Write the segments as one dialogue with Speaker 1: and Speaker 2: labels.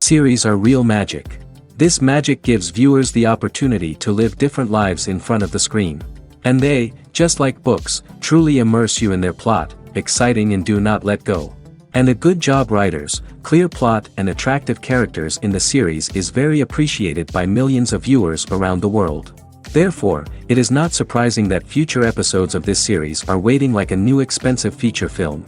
Speaker 1: series are real magic. This magic gives viewers the opportunity to live different lives in front of the screen. And they, just like books, truly immerse you in their plot, exciting and do not let go. And a good job writers, clear plot and attractive characters in the series is very appreciated by millions of viewers around the world. Therefore, it is not surprising that future episodes of this series are waiting like a new expensive feature film.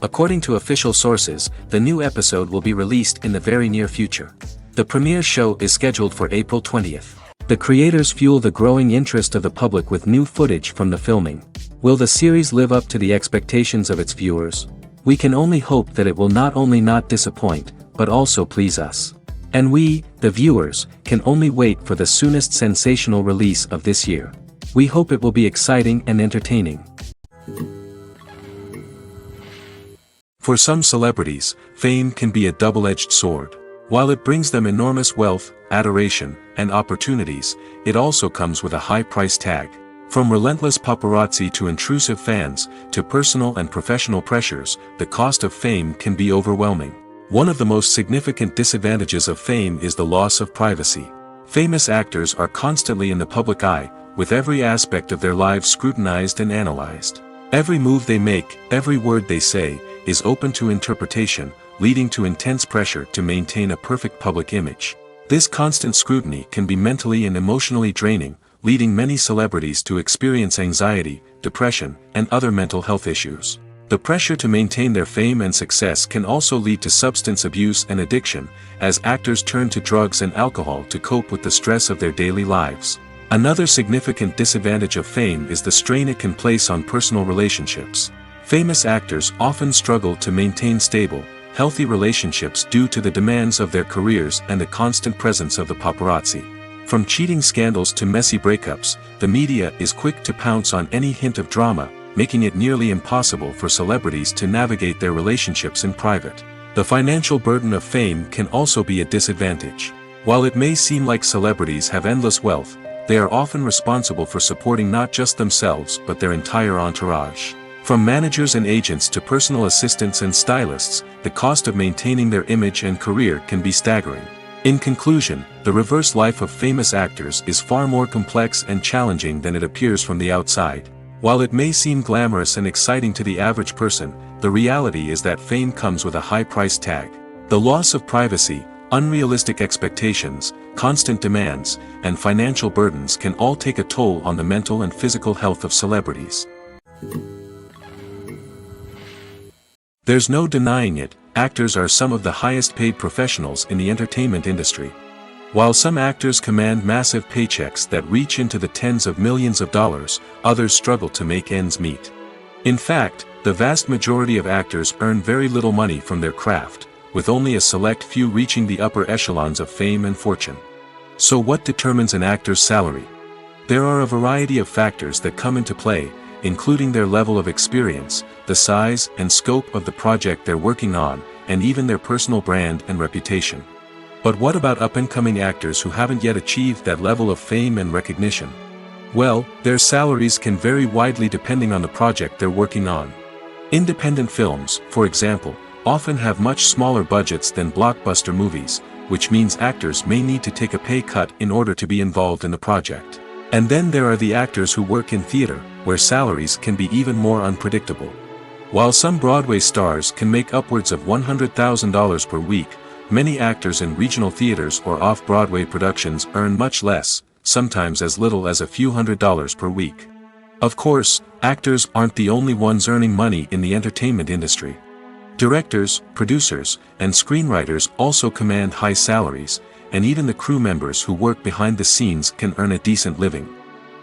Speaker 1: According to official sources, the new episode will be released in the very near future. The premiere show is scheduled for April 20th. The creators fuel the growing interest of the public with new footage from the filming. Will the series live up to the expectations of its viewers? We can only hope that it will not only not disappoint, but also please us. And we, the viewers, can only wait for the soonest sensational release of this year. We hope it will be exciting and entertaining. For some celebrities, fame can be a double-edged sword. While it brings them enormous wealth, adoration, and opportunities, it also comes with a high price tag. From relentless paparazzi to intrusive fans, to personal and professional pressures, the cost of fame can be overwhelming. One of the most significant disadvantages of fame is the loss of privacy. Famous actors are constantly in the public eye, with every aspect of their lives scrutinized and analyzed. Every move they make, every word they say, is open to interpretation, leading to intense pressure to maintain a perfect public image. This constant scrutiny can be mentally and emotionally draining, leading many celebrities to experience anxiety, depression, and other mental health issues. The pressure to maintain their fame and success can also lead to substance abuse and addiction, as actors turn to drugs and alcohol to cope with the stress of their daily lives. Another significant disadvantage of fame is the strain it can place on personal relationships. Famous actors often struggle to maintain stable, healthy relationships due to the demands of their careers and the constant presence of the paparazzi. From cheating scandals to messy breakups, the media is quick to pounce on any hint of drama, making it nearly impossible for celebrities to navigate their relationships in private. The financial burden of fame can also be a disadvantage. While it may seem like celebrities have endless wealth, they are often responsible for supporting not just themselves but their entire entourage. From managers and agents to personal assistants and stylists, the cost of maintaining their image and career can be staggering. In conclusion, the reverse life of famous actors is far more complex and challenging than it appears from the outside. While it may seem glamorous and exciting to the average person, the reality is that fame comes with a high price tag. The loss of privacy, unrealistic expectations, constant demands, and financial burdens can all take a toll on the mental and physical health of celebrities. There's no denying it, actors are some of the highest paid professionals in the entertainment industry. While some actors command massive paychecks that reach into the tens of millions of dollars, others struggle to make ends meet. In fact, the vast majority of actors earn very little money from their craft, with only a select few reaching the upper echelons of fame and fortune. So what determines an actor's salary? There are a variety of factors that come into play, including their level of experience, the size and scope of the project they're working on, and even their personal brand and reputation. But what about up-and-coming actors who haven't yet achieved that level of fame and recognition? Well, their salaries can vary widely depending on the project they're working on. Independent films, for example, often have much smaller budgets than blockbuster movies, which means actors may need to take a pay cut in order to be involved in the project. And then there are the actors who work in theater, where salaries can be even more unpredictable. While some Broadway stars can make upwards of $100,000 per week, many actors in regional theaters or off-Broadway productions earn much less, sometimes as little as a few $100s per week. Of course, actors aren't the only ones earning money in the entertainment industry. Directors, producers, and screenwriters also command high salaries, and even the crew members who work behind the scenes can earn a decent living.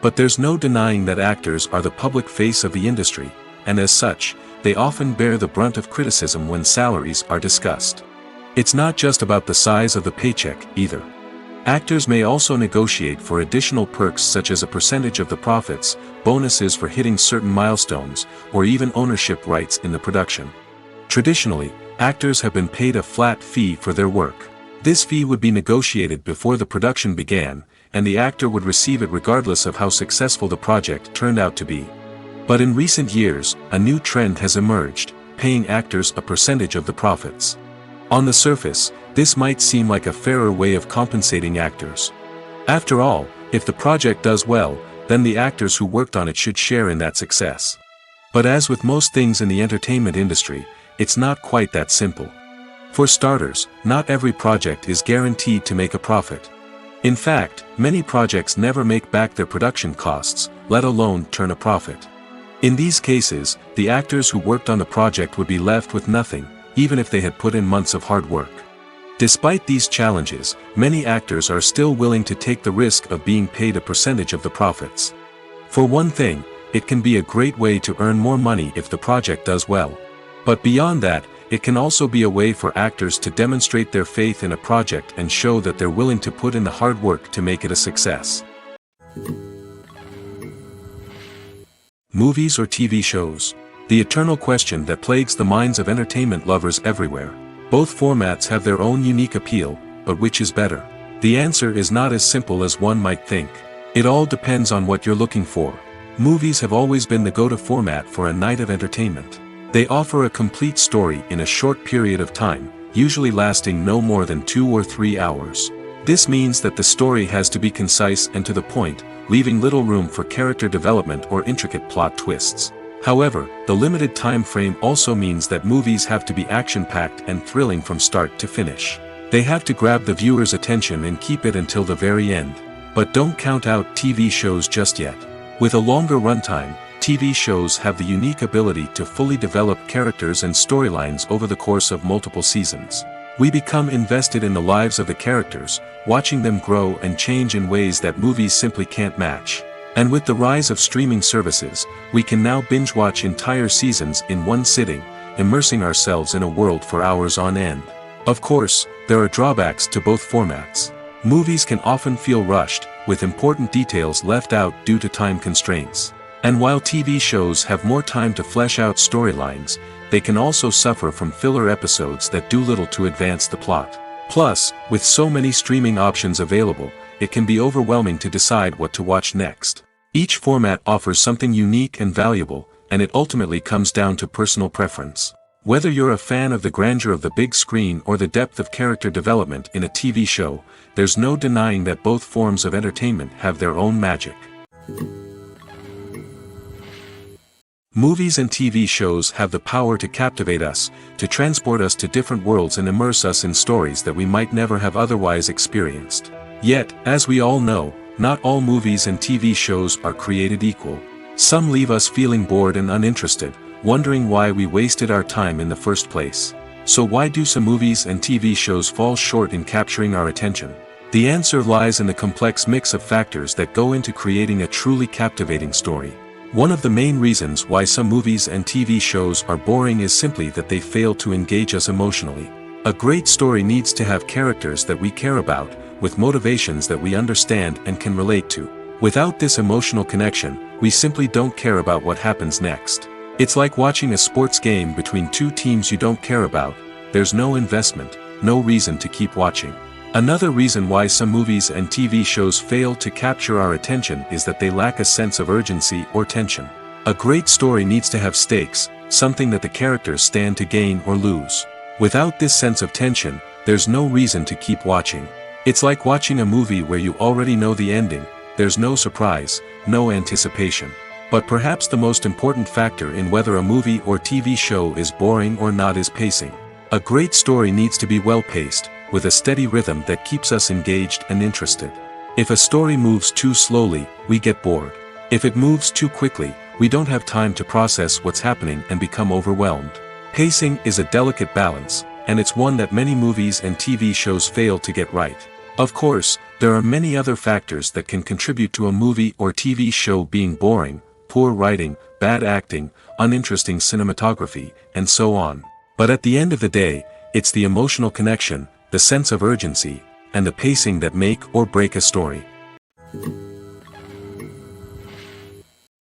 Speaker 1: But there's no denying that actors are the public face of the industry, and as such, they often bear the brunt of criticism when salaries are discussed. It's not just about the size of the paycheck, either. Actors may also negotiate for additional perks such as a percentage of the profits, bonuses for hitting certain milestones, or even ownership rights in the production. Traditionally, actors have been paid a flat fee for their work. This fee would be negotiated before the production began, and the actor would receive it regardless of how successful the project turned out to be. But in recent years, a new trend has emerged, paying actors a percentage of the profits. On the surface, This might seem like a fairer way of compensating actors. After all, if the project does well, then the actors who worked on it should share in that success. But as with most things in the entertainment industry, it's not quite that simple. For starters, not every project is guaranteed to make a profit. In fact, many projects never make back their production costs, let alone turn a profit. In these cases, the actors who worked on the project would be left with nothing, even if they had put in months of hard work. Despite these challenges, many actors are still willing to take the risk of being paid a percentage of the profits. For one thing, it can be a great way to earn more money if the project does well. But beyond that, it can also be a way for actors to demonstrate their faith in a project and show that they're willing to put in the hard work to make it a success. Movies or TV shows? The eternal question that plagues the minds of entertainment lovers everywhere. Both formats have their own unique appeal, but which is better? The answer is not as simple as one might think. It all depends on what you're looking for. Movies have always been the go-to format for a night of entertainment. They offer a complete story in a short period of time, usually lasting no more than 2 or 3 hours. This means that the story has to be concise and to the point, leaving little room for character development or intricate plot twists. However, the limited time frame also means that movies have to be action-packed and thrilling from start to finish. They have to grab the viewer's attention and keep it until the very end. But don't count out TV shows just yet. With a longer runtime, TV shows have the unique ability to fully develop characters and storylines over the course of multiple seasons. We become invested in the lives of the characters, watching them grow and change in ways that movies simply can't match. And with the rise of streaming services, we can now binge-watch entire seasons in one sitting, immersing ourselves in a world for hours on end. Of course, there are drawbacks to both formats. Movies can often feel rushed, with important details left out due to time constraints. And while TV shows have more time to flesh out storylines, they can also suffer from filler episodes that do little to advance the plot. Plus, with so many streaming options available, it can be overwhelming to decide what to watch next. Each format offers something unique and valuable, and it ultimately comes down to personal preference. Whether you're a fan of the grandeur of the big screen or the depth of character development in a TV show, there's no denying that both forms of entertainment have their own magic. Movies and TV shows have the power to captivate us, to transport us to different worlds and immerse us in stories that we might never have otherwise experienced. Yet, as we all know, not all movies and TV shows are created equal. Some leave us feeling bored and uninterested, wondering why we wasted our time in the first place. So why do some movies and TV shows fall short in capturing our attention? The answer lies in the complex mix of factors that go into creating a truly captivating story. One of the main reasons why some movies and TV shows are boring is simply that they fail to engage us emotionally. A great story needs to have characters that we care about, with motivations that we understand and can relate to. Without this emotional connection, we simply don't care about what happens next. It's like watching a sports game between two teams you don't care about. There's no investment, no reason to keep watching. Another reason why some movies and TV shows fail to capture our attention is that they lack a sense of urgency or tension. A great story needs to have stakes, something that the characters stand to gain or lose. Without this sense of tension, there's no reason to keep watching. It's like watching a movie where you already know the ending. There's no surprise, no anticipation. But perhaps the most important factor in whether a movie or TV show is boring or not is pacing. A great story needs to be well-paced, with a steady rhythm that keeps us engaged and interested. If a story moves too slowly, we get bored. If it moves too quickly, we don't have time to process what's happening and become overwhelmed. Pacing is a delicate balance, and it's one that many movies and TV shows fail to get right. Of course, there are many other factors that can contribute to a movie or TV show being boring: poor writing, bad acting, uninteresting cinematography, and so on. But at the end of the day, it's the emotional connection, the sense of urgency, and the pacing that make or break a story.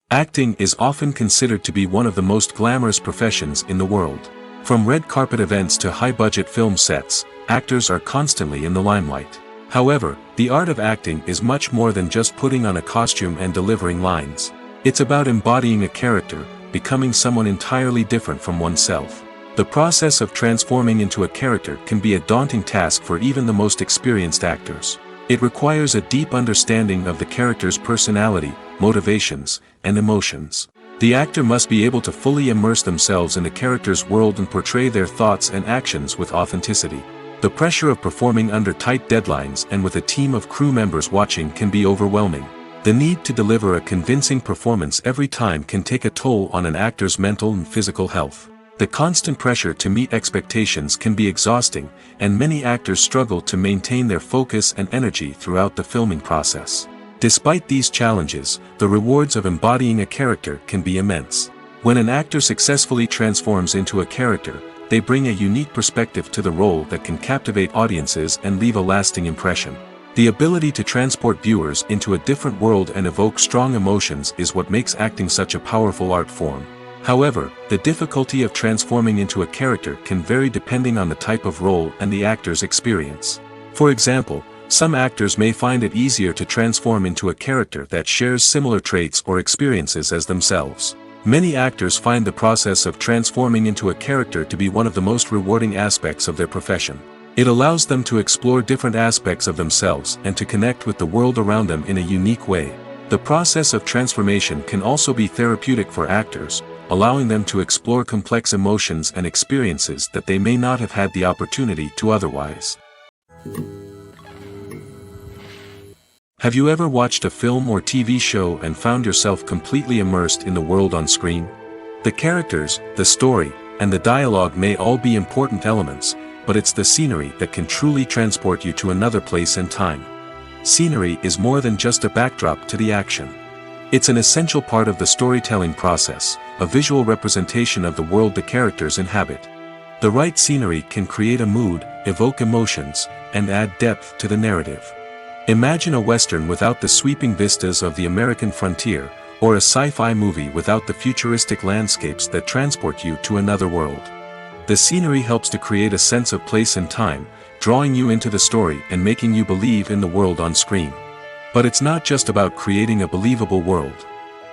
Speaker 1: Acting is often considered to be one of the most glamorous professions in the world. From red carpet events to high-budget film sets, actors are constantly in the limelight. However, the art of acting is much more than just putting on a costume and delivering lines. It's about embodying a character, becoming someone entirely different from oneself. The process of transforming into a character can be a daunting task for even the most experienced actors. It requires a deep understanding of the character's personality, motivations, and emotions. The actor must be able to fully immerse themselves in the character's world and portray their thoughts and actions with authenticity. The pressure of performing under tight deadlines and with a team of crew members watching can be overwhelming. The need to deliver a convincing performance every time can take a toll on an actor's mental and physical health. The constant pressure to meet expectations can be exhausting, and many actors struggle to maintain their focus and energy throughout the filming process. Despite these challenges, the rewards of embodying a character can be immense. When an actor successfully transforms into a character, they bring a unique perspective to the role that can captivate audiences and leave a lasting impression. The ability to transport viewers into a different world and evoke strong emotions is what makes acting such a powerful art form. However, the difficulty of transforming into a character can vary depending on the type of role and the actor's experience. For example, some actors may find it easier to transform into a character that shares similar traits or experiences as themselves. Many actors find the process of transforming into a character to be one of the most rewarding aspects of their profession. It allows them to explore different aspects of themselves and to connect with the world around them in a unique way. The process of transformation can also be therapeutic for actors, allowing them to explore complex emotions and experiences that they may not have had the opportunity to otherwise. Have you ever watched a film or TV show and found yourself completely immersed in the world on screen? The characters, the story, and the dialogue may all be important elements, but it's the scenery that can truly transport you to another place and time. Scenery is more than just a backdrop to the action. It's an essential part of the storytelling process, a visual representation of the world the characters inhabit. The right scenery can create a mood, evoke emotions, and add depth to the narrative. Imagine a Western without the sweeping vistas of the American frontier, or a sci-fi movie without the futuristic landscapes that transport you to another world. The scenery helps to create a sense of place and time, drawing you into the story and making you believe in the world on screen. But it's not just about creating a believable world.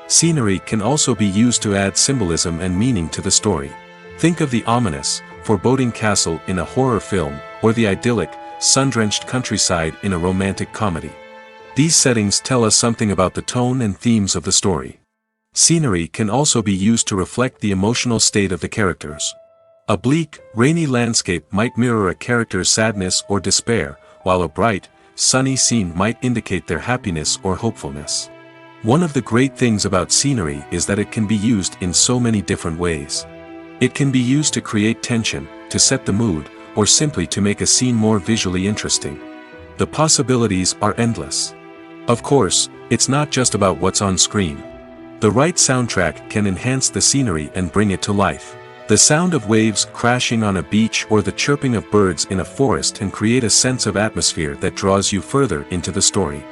Speaker 1: Scenery can also be used to add symbolism and meaning to the story. Think of the ominous, foreboding castle in a horror film, or the idyllic, sun-drenched countryside in a romantic comedy. These settings tell us something about the tone and themes of the story. Scenery can also be used to reflect the emotional state of the characters. A bleak, rainy landscape might mirror a character's sadness or despair, while a bright, sunny scene might indicate their happiness or hopefulness. One of the great things about scenery is that it can be used in so many different ways. It can be used to create tension, to set the mood, or simply to make a scene more visually interesting. The possibilities are endless. Of course, it's not just about what's on screen. The right soundtrack can enhance the scenery and bring it to life. The sound of waves crashing on a beach or the chirping of birds in a forest can create a sense of atmosphere that draws you further into the story.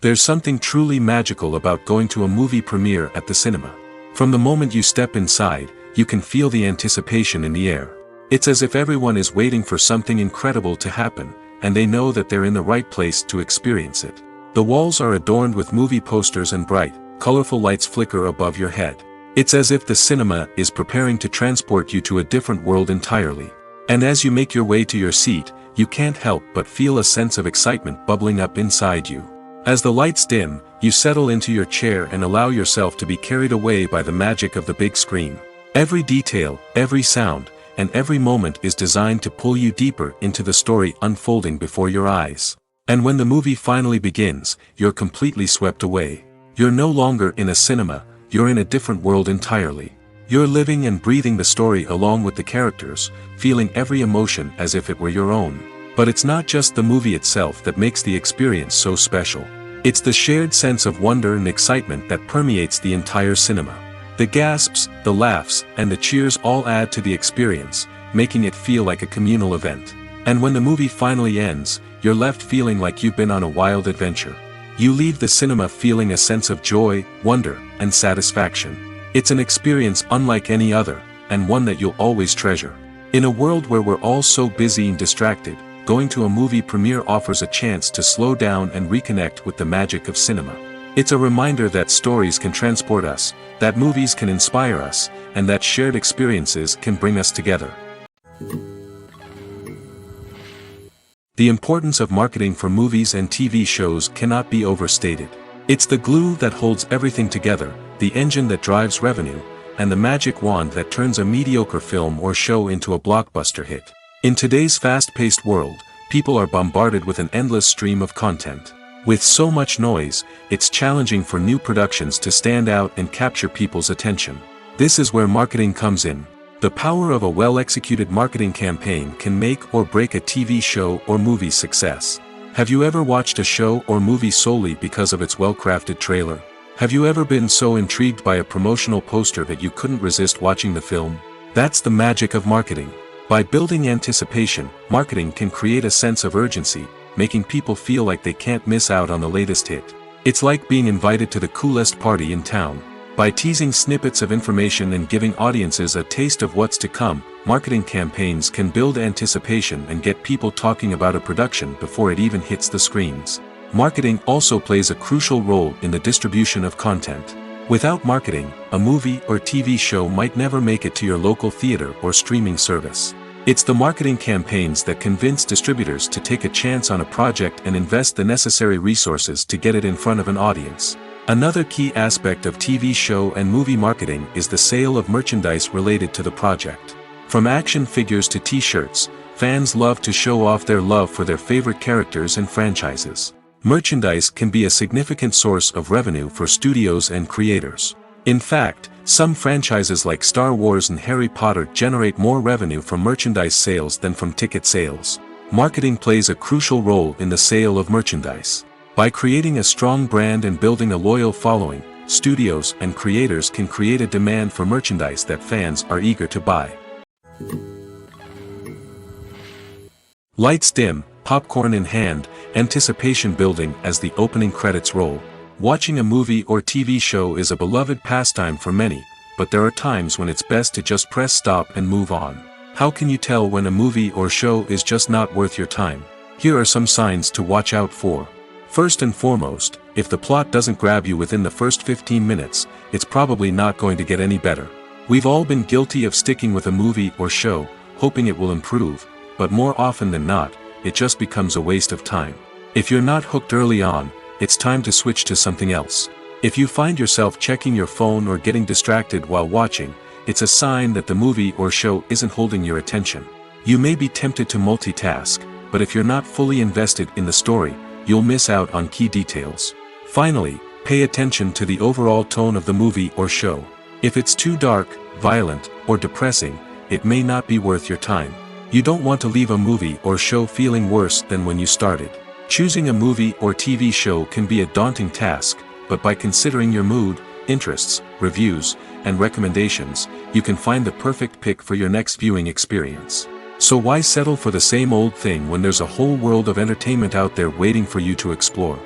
Speaker 1: There's something truly magical about going to a movie premiere at the cinema. From the moment you step inside, you can feel the anticipation in the air. It's as if everyone is waiting for something incredible to happen, and they know that they're in the right place to experience it. The walls are adorned with movie posters and bright, colorful lights flicker above your head. It's as if the cinema is preparing to transport you to a different world entirely. And as you make your way to your seat, you can't help but feel a sense of excitement bubbling up inside you. As the lights dim, you settle into your chair and allow yourself to be carried away by the magic of the big screen. Every detail, every sound, and every moment is designed to pull you deeper into the story unfolding before your eyes. And when the movie finally begins, you're completely swept away. You're no longer in a cinema, you're in a different world entirely. You're living and breathing the story along with the characters, feeling every emotion as if it were your own. But it's not just the movie itself that makes the experience so special. It's the shared sense of wonder and excitement that permeates the entire cinema. The gasps, the laughs, and the cheers all add to the experience, making it feel like a communal event. And when the movie finally ends, you're left feeling like you've been on a wild adventure. You leave the cinema feeling a sense of joy, wonder, and satisfaction. It's an experience unlike any other, and one that you'll always treasure. In a world where we're all so busy and distracted, going to a movie premiere offers a chance to slow down and reconnect with the magic of cinema. It's a reminder that stories can transport us, that movies can inspire us, and that shared experiences can bring us together. The importance of marketing for movies and TV shows cannot be overstated. It's the glue that holds everything together, the engine that drives revenue, and the magic wand that turns a mediocre film or show into a blockbuster hit. In today's fast-paced world, people are bombarded with an endless stream of content. With so much noise, it's challenging for new productions to stand out and capture people's attention. This is where marketing comes in. The power of a well-executed marketing campaign can make or break a TV show or movie's success. Have you ever watched a show or movie solely because of its well-crafted trailer? Have you ever been so intrigued by a promotional poster that you couldn't resist watching the film? That's the magic of marketing. By building anticipation, marketing can create a sense of urgency, making people feel like they can't miss out on the latest hit. It's like being invited to the coolest party in town. By teasing snippets of information and giving audiences a taste of what's to come, marketing campaigns can build anticipation and get people talking about a production before it even hits the screens. Marketing also plays a crucial role in the distribution of content. Without marketing, a movie or TV show might never make it to your local theater or streaming service. It's the marketing campaigns that convince distributors to take a chance on a project and invest the necessary resources to get it in front of an audience. Another key aspect of TV show and movie marketing is the sale of merchandise related to the project. From action figures to t-shirts, fans love to show off their love for their favorite characters and franchises. Merchandise can be a significant source of revenue for studios and creators. In fact, some franchises like Star Wars and Harry Potter generate more revenue from merchandise sales than from ticket sales. Marketing plays a crucial role in the sale of merchandise. By creating a strong brand and building a loyal following, studios and creators can create a demand for merchandise that fans are eager to buy. Lights dim, popcorn in hand, anticipation building as the opening credits roll. Watching a movie or TV show is a beloved pastime for many, but there are times when it's best to just press stop and move on. How can you tell when a movie or show is just not worth your time? Here are some signs to watch out for. First and foremost, if the plot doesn't grab you within the first 15 minutes, it's probably not going to get any better. We've all been guilty of sticking with a movie or show, hoping it will improve, but more often than not, it just becomes a waste of time. If you're not hooked early on, it's time to switch to something else. If you find yourself checking your phone or getting distracted while watching, it's a sign that the movie or show isn't holding your attention. You may be tempted to multitask, but if you're not fully invested in the story, you'll miss out on key details. Finally, pay attention to the overall tone of the movie or show. If it's too dark, violent, or depressing, it may not be worth your time. You don't want to leave a movie or show feeling worse than when you started. Choosing a movie or TV show can be a daunting task, but by considering your mood, interests, reviews, and recommendations, you can find the perfect pick for your next viewing experience. So why settle for the same old thing when there's a whole world of entertainment out there waiting for you to explore?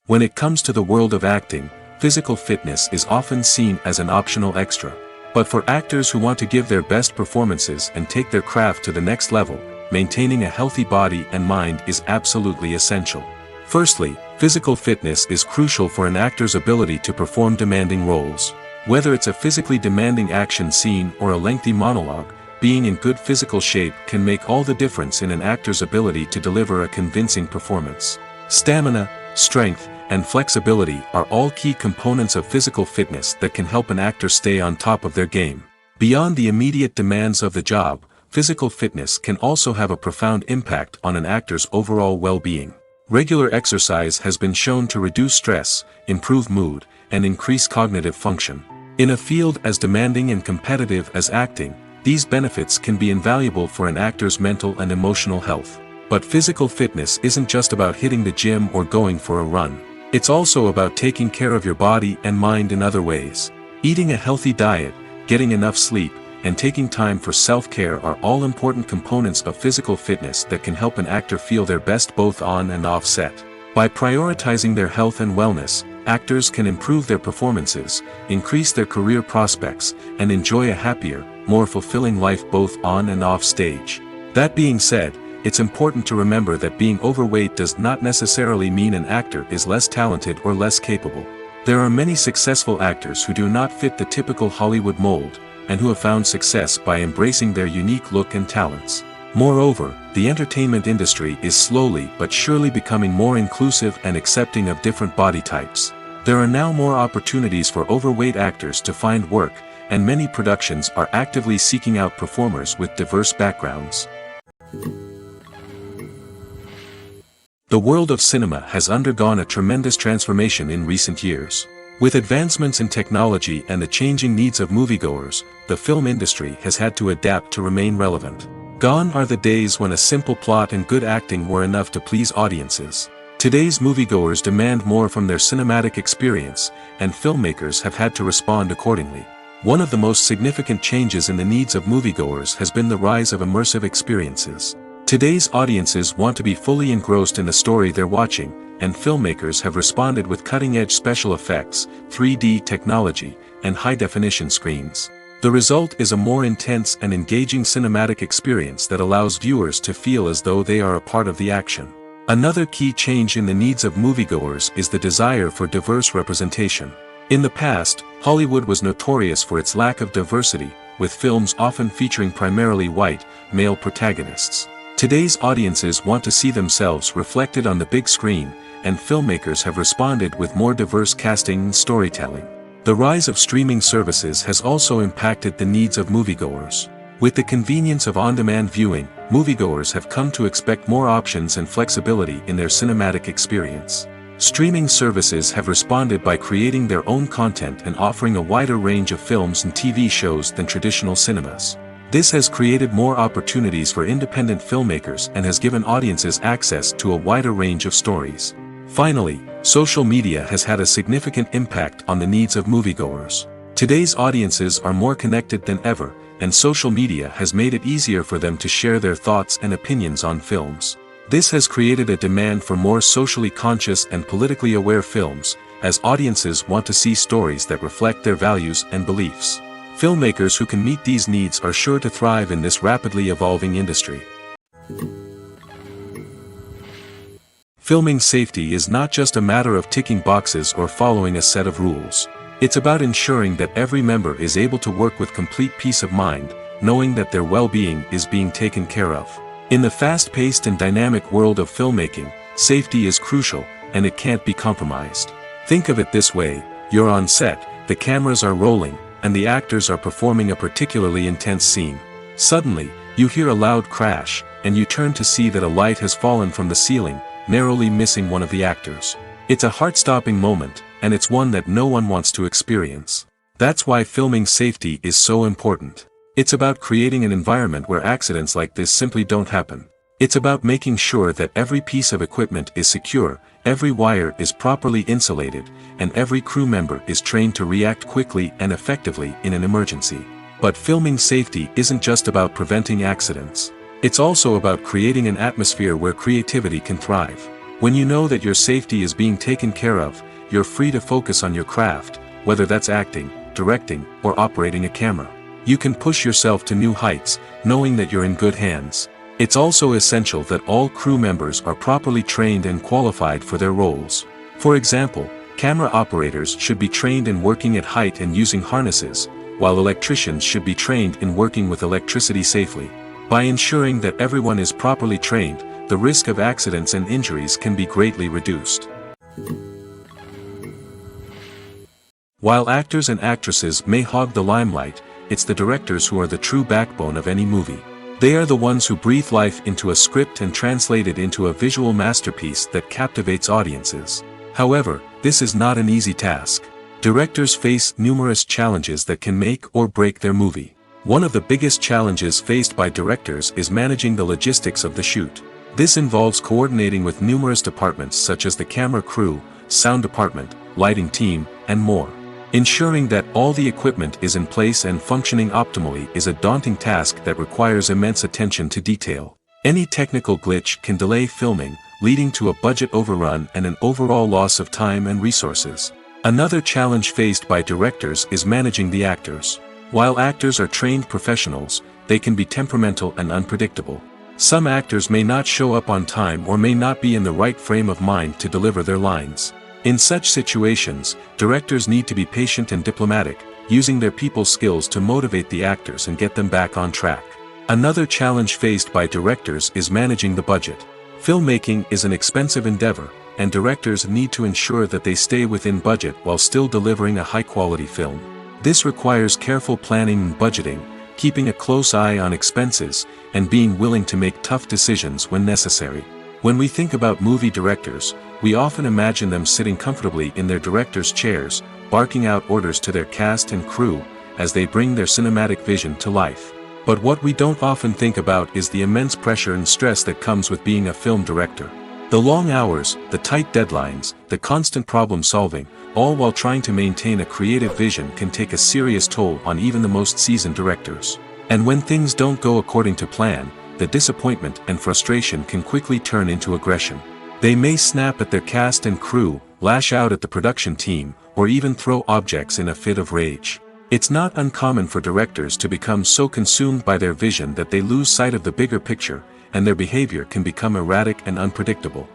Speaker 1: When it comes to the world of acting, physical fitness is often seen as an optional extra. But for actors who want to give their best performances and take their craft to the next level, maintaining a healthy body and mind is absolutely essential. Firstly, physical fitness is crucial for an actor's ability to perform demanding roles. Whether it's a physically demanding action scene or a lengthy monologue, being in good physical shape can make all the difference in an actor's ability to deliver a convincing performance. Stamina, strength, and flexibility are all key components of physical fitness that can help an actor stay on top of their game. Beyond the immediate demands of the job, physical fitness can also have a profound impact on an actor's overall well-being. Regular exercise has been shown to reduce stress, improve mood, and increase cognitive function. In a field as demanding and competitive as acting, these benefits can be invaluable for an actor's mental and emotional health. But physical fitness isn't just about hitting the gym or going for a run. It's also about taking care of your body and mind in other ways. Eating a healthy diet, getting enough sleep, and taking time for self-care are all important components of physical fitness that can help an actor feel their best both on and off set. By prioritizing their health and wellness, actors can improve their performances, increase their career prospects, and enjoy a happier, more fulfilling life both on and off stage. That being said, it's important to remember that being overweight does not necessarily mean an actor is less talented or less capable. There are many successful actors who do not fit the typical Hollywood mold, and who have found success by embracing their unique look and talents. Moreover, the entertainment industry is slowly but surely becoming more inclusive and accepting of different body types. There are now more opportunities for overweight actors to find work, and many productions are actively seeking out performers with diverse backgrounds. The world of cinema has undergone a tremendous transformation in recent years. With advancements in technology and the changing needs of moviegoers, the film industry has had to adapt to remain relevant. Gone are the days when a simple plot and good acting were enough to please audiences. Today's moviegoers demand more from their cinematic experience, and filmmakers have had to respond accordingly. One of the most significant changes in the needs of moviegoers has been the rise of immersive experiences. Today's audiences want to be fully engrossed in the story they're watching, and filmmakers have responded with cutting-edge special effects, 3D technology, and high-definition screens. The result is a more intense and engaging cinematic experience that allows viewers to feel as though they are a part of the action. Another key change in the needs of moviegoers is the desire for diverse representation. In the past, Hollywood was notorious for its lack of diversity, with films often featuring primarily white, male protagonists. Today's audiences want to see themselves reflected on the big screen, and filmmakers have responded with more diverse casting and storytelling. The rise of streaming services has also impacted the needs of moviegoers. With the convenience of on-demand viewing, moviegoers have come to expect more options and flexibility in their cinematic experience. Streaming services have responded by creating their own content and offering a wider range of films and TV shows than traditional cinemas. This has created more opportunities for independent filmmakers and has given audiences access to a wider range of stories. Finally, social media has had a significant impact on the needs of moviegoers. Today's audiences are more connected than ever, and social media has made it easier for them to share their thoughts and opinions on films. This has created a demand for more socially conscious and politically aware films, as audiences want to see stories that reflect their values and beliefs. Filmmakers who can meet these needs are sure to thrive in this rapidly evolving industry. Filming safety is not just a matter of ticking boxes or following a set of rules. It's about ensuring that every member is able to work with complete peace of mind, knowing that their well-being is being taken care of. In the fast-paced and dynamic world of filmmaking, safety is crucial, and it can't be compromised. Think of it this way: you're on set, the cameras are rolling, and the actors are performing a particularly intense scene. Suddenly, you hear a loud crash, and you turn to see that a light has fallen from the ceiling, narrowly missing one of the actors. It's a heart-stopping moment, and it's one that no one wants to experience. That's why filming safety is so important. It's about creating an environment where accidents like this simply don't happen. It's about making sure that every piece of equipment is secure, every wire is properly insulated, and every crew member is trained to react quickly and effectively in an emergency. But filming safety isn't just about preventing accidents. It's also about creating an atmosphere where creativity can thrive. When you know that your safety is being taken care of, you're free to focus on your craft, whether that's acting, directing, or operating a camera. You can push yourself to new heights, knowing that you're in good hands. It's also essential that all crew members are properly trained and qualified for their roles. For example, camera operators should be trained in working at height and using harnesses, while electricians should be trained in working with electricity safely. By ensuring that everyone is properly trained, the risk of accidents and injuries can be greatly reduced. While actors and actresses may hog the limelight, it's the directors who are the true backbone of any movie. They are the ones who breathe life into a script and translate it into a visual masterpiece that captivates audiences. However, this is not an easy task. Directors face numerous challenges that can make or break their movie. One of the biggest challenges faced by directors is managing the logistics of the shoot. This involves coordinating with numerous departments such as the camera crew, sound department, lighting team, and more. Ensuring that all the equipment is in place and functioning optimally is a daunting task that requires immense attention to detail. Any technical glitch can delay filming, leading to a budget overrun and an overall loss of time and resources. Another challenge faced by directors is managing the actors. While actors are trained professionals, they can be temperamental and unpredictable. Some actors may not show up on time or may not be in the right frame of mind to deliver their lines. In such situations, directors need to be patient and diplomatic, using their people skills to motivate the actors and get them back on track. Another challenge faced by directors is managing the budget. Filmmaking is an expensive endeavor, and directors need to ensure that they stay within budget while still delivering a high-quality film. This requires careful planning and budgeting, keeping a close eye on expenses, and being willing to make tough decisions when necessary. When we think about movie directors, we often imagine them sitting comfortably in their director's chairs, barking out orders to their cast and crew, as they bring their cinematic vision to life. But what we don't often think about is the immense pressure and stress that comes with being a film director. The long hours, the tight deadlines, the constant problem solving, all while trying to maintain a creative vision can take a serious toll on even the most seasoned directors. And when things don't go according to plan, the disappointment and frustration can quickly turn into aggression. They may snap at their cast and crew, lash out at the production team, or even throw objects in a fit of rage. It's not uncommon for directors to become so consumed by their vision that they lose sight of the bigger picture, and their behavior can become erratic and unpredictable.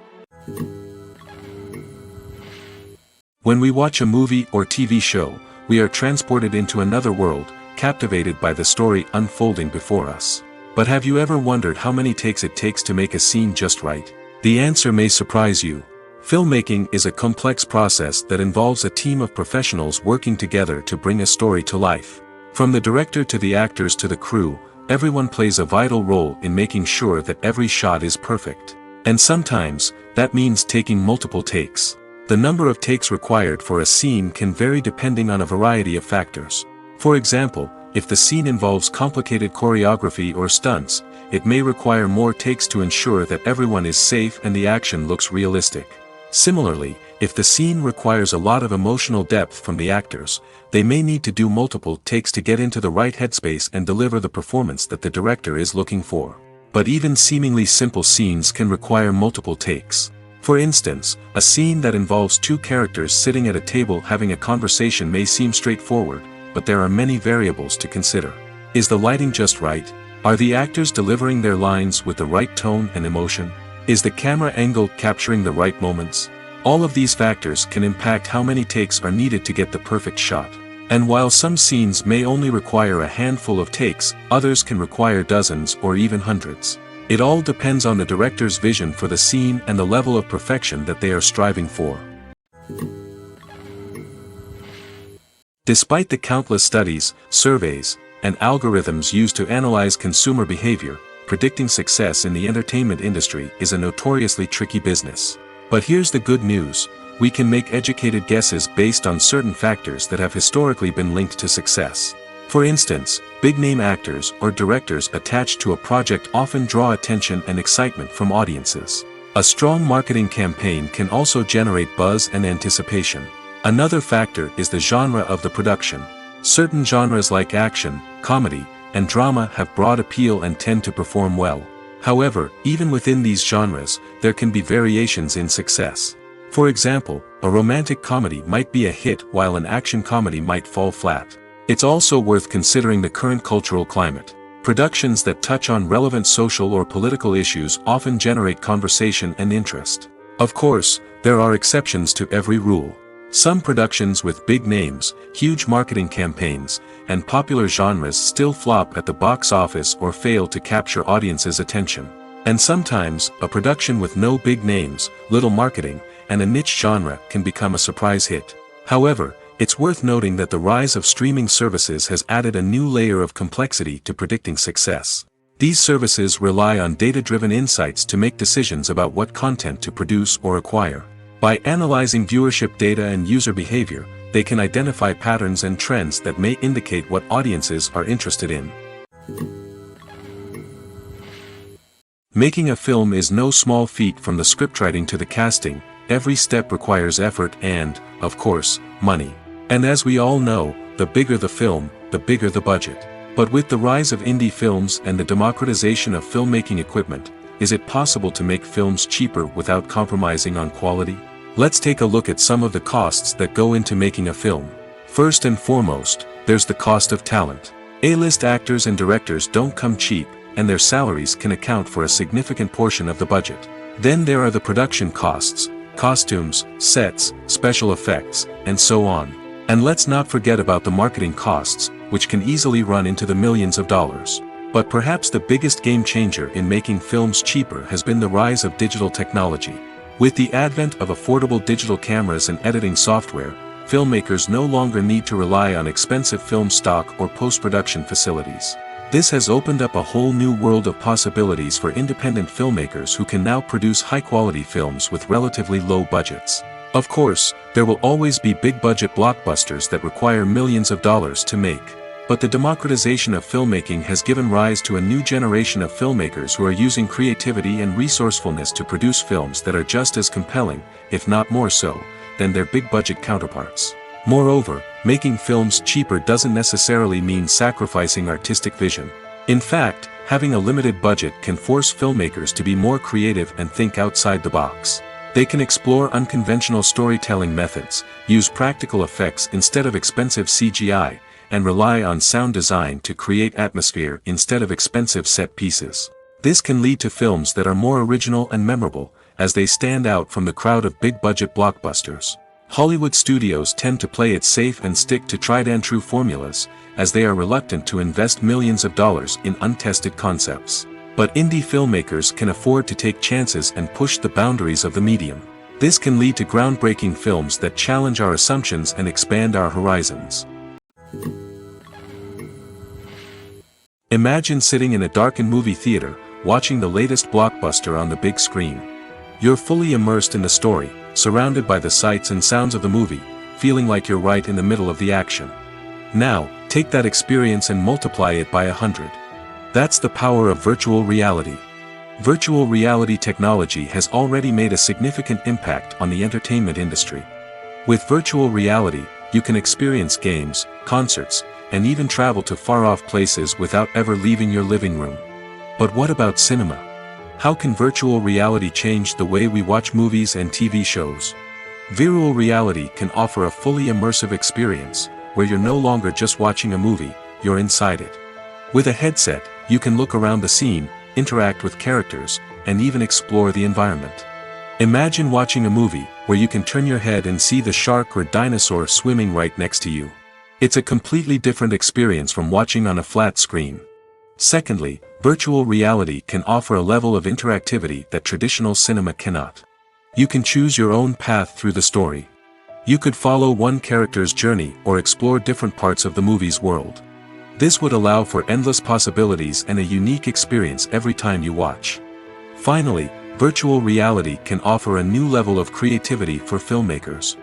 Speaker 1: When we watch a movie or TV show, we are transported into another world, captivated by the story unfolding before us. But have you ever wondered how many takes it takes to make a scene just right? The answer may surprise you. Filmmaking is a complex process that involves a team of professionals working together to bring a story to life. From the director to the actors to the crew, everyone plays a vital role in making sure that every shot is perfect. And sometimes, that means taking multiple takes. The number of takes required for a scene can vary depending on a variety of factors. For example, if the scene involves complicated choreography or stunts, it may require more takes to ensure that everyone is safe and the action looks realistic. Similarly, if the scene requires a lot of emotional depth from the actors, they may need to do multiple takes to get into the right headspace and deliver the performance that the director is looking for. But even seemingly simple scenes can require multiple takes. For instance, a scene that involves two characters sitting at a table having a conversation may seem straightforward, but there are many variables to consider. Is the lighting just right? Are the actors delivering their lines with the right tone and emotion? Is the camera angle capturing the right moments? All of these factors can impact how many takes are needed to get the perfect shot. And while some scenes may only require a handful of takes, others can require dozens or even hundreds. It all depends on the director's vision for the scene and the level of perfection that they are striving for. Despite the countless studies, surveys, and algorithms used to analyze consumer behavior, predicting success in the entertainment industry is a notoriously tricky business. But here's the good news: we can make educated guesses based on certain factors that have historically been linked to success. For instance, big-name actors or directors attached to a project often draw attention and excitement from audiences. A strong marketing campaign can also generate buzz and anticipation. Another factor is the genre of the production. Certain genres like action, comedy, and drama have broad appeal and tend to perform well. However, even within these genres, there can be variations in success. For example, a romantic comedy might be a hit while an action comedy might fall flat. It's also worth considering the current cultural climate. Productions that touch on relevant social or political issues often generate conversation and interest. Of course, there are exceptions to every rule. Some productions with big names, huge marketing campaigns, and popular genres still flop at the box office or fail to capture audiences' attention. And sometimes, a production with no big names, little marketing, and a niche genre can become a surprise hit. However, it's worth noting that the rise of streaming services has added a new layer of complexity to predicting success. These services rely on data-driven insights to make decisions about what content to produce or acquire. By analyzing viewership data and user behavior, they can identify patterns and trends that may indicate what audiences are interested in. Making a film is no small feat. From the scriptwriting to the casting, every step requires effort and, of course, money. And as we all know, the bigger the film, the bigger the budget. But with the rise of indie films and the democratization of filmmaking equipment, is it possible to make films cheaper without compromising on quality? Let's take a look at some of the costs that go into making a film. First and foremost, there's the cost of talent. A-list actors and directors don't come cheap, and their salaries can account for a significant portion of the budget. Then there are the production costs, costumes, sets, special effects, and so on. And let's not forget about the marketing costs, which can easily run into the millions of dollars. But perhaps the biggest game changer in making films cheaper has been the rise of digital technology. With the advent of affordable digital cameras and editing software, filmmakers no longer need to rely on expensive film stock or post-production facilities. This has opened up a whole new world of possibilities for independent filmmakers who can now produce high-quality films with relatively low budgets. Of course, there will always be big-budget blockbusters that require millions of dollars to make. But the democratization of filmmaking has given rise to a new generation of filmmakers who are using creativity and resourcefulness to produce films that are just as compelling, if not more so, than their big-budget counterparts. Moreover, making films cheaper doesn't necessarily mean sacrificing artistic vision. In fact, having a limited budget can force filmmakers to be more creative and think outside the box. They can explore unconventional storytelling methods, use practical effects instead of expensive CGI, and rely on sound design to create atmosphere instead of expensive set pieces. This can lead to films that are more original and memorable, as they stand out from the crowd of big-budget blockbusters. Hollywood studios tend to play it safe and stick to tried-and-true formulas, as they are reluctant to invest millions of dollars in untested concepts. But indie filmmakers can afford to take chances and push the boundaries of the medium. This can lead to groundbreaking films that challenge our assumptions and expand our horizons. Imagine sitting in a darkened movie theater, watching the latest blockbuster on the big screen. You're fully immersed in the story, surrounded by the sights and sounds of the movie, feeling like you're right in the middle of the action. Now, take that experience and multiply it by 100. That's the power of virtual reality. Virtual reality technology has already made a significant impact on the entertainment industry. With virtual reality, you can experience games, concerts, and even travel to far-off places without ever leaving your living room. But what about cinema? How can virtual reality change the way we watch movies and TV shows? Virtual reality can offer a fully immersive experience, where you're no longer just watching a movie, you're inside it. With a headset, you can look around the scene, interact with characters, and even explore the environment. Imagine watching a movie, where you can turn your head and see the shark or dinosaur swimming right next to you. It's a completely different experience from watching on a flat screen. Secondly, virtual reality can offer a level of interactivity that traditional cinema cannot. You can choose your own path through the story. You could follow one character's journey or explore different parts of the movie's world. This would allow for endless possibilities and a unique experience every time you watch. Finally, virtual reality can offer a new level of creativity for filmmakers.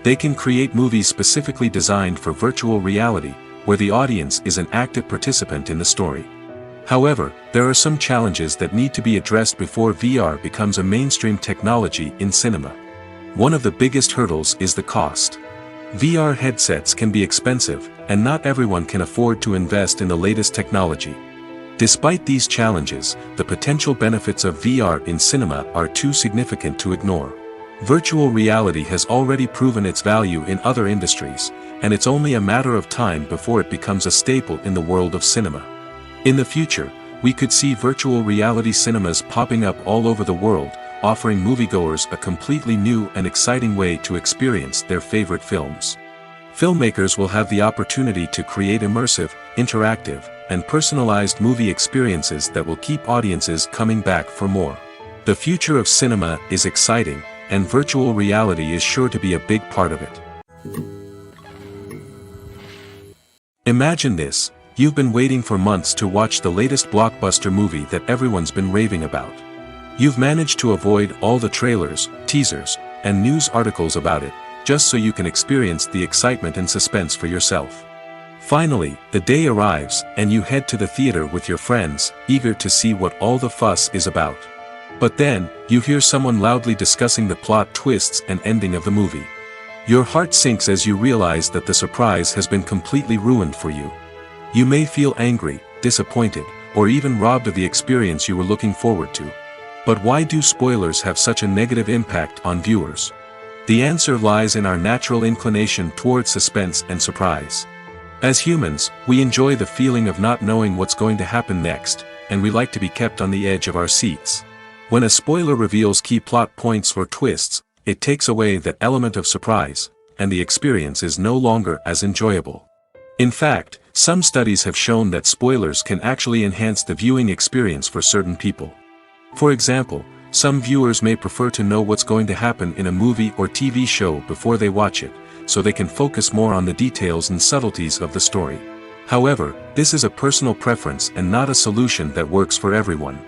Speaker 1: They can create movies specifically designed for virtual reality, where the audience is an active participant in the story. However, there are some challenges that need to be addressed before VR becomes a mainstream technology in cinema. One of the biggest hurdles is the cost. VR headsets can be expensive, and not everyone can afford to invest in the latest technology. Despite these challenges, the potential benefits of VR in cinema are too significant to ignore. Virtual reality has already proven its value in other industries, and it's only a matter of time before it becomes a staple in the world of cinema. In the future, we could see virtual reality cinemas popping up all over the world, offering moviegoers a completely new and exciting way to experience their favorite films. Filmmakers will have the opportunity to create immersive, interactive, and personalized movie experiences that will keep audiences coming back for more. The future of cinema is exciting, and virtual reality is sure to be a big part of it. Imagine this. You've been waiting for months to watch the latest blockbuster movie that everyone's been raving about. You've managed to avoid all the trailers, teasers, and news articles about it, just so you can experience the excitement and suspense for yourself. Finally, the day arrives, and you head to the theater with your friends, eager to see what all the fuss is about. But then, you hear someone loudly discussing the plot twists and ending of the movie. Your heart sinks as you realize that the surprise has been completely ruined for you. You may feel angry, disappointed, or even robbed of the experience you were looking forward to. But why do spoilers have such a negative impact on viewers? The answer lies in our natural inclination towards suspense and surprise. As humans, we enjoy the feeling of not knowing what's going to happen next, and we like to be kept on the edge of our seats. When a spoiler reveals key plot points or twists, it takes away that element of surprise, and the experience is no longer as enjoyable. In fact, some studies have shown that spoilers can actually enhance the viewing experience for certain people. For example, some viewers may prefer to know what's going to happen in a movie or TV show before they watch it, so they can focus more on the details and subtleties of the story. However, this is a personal preference and not a solution that works for everyone.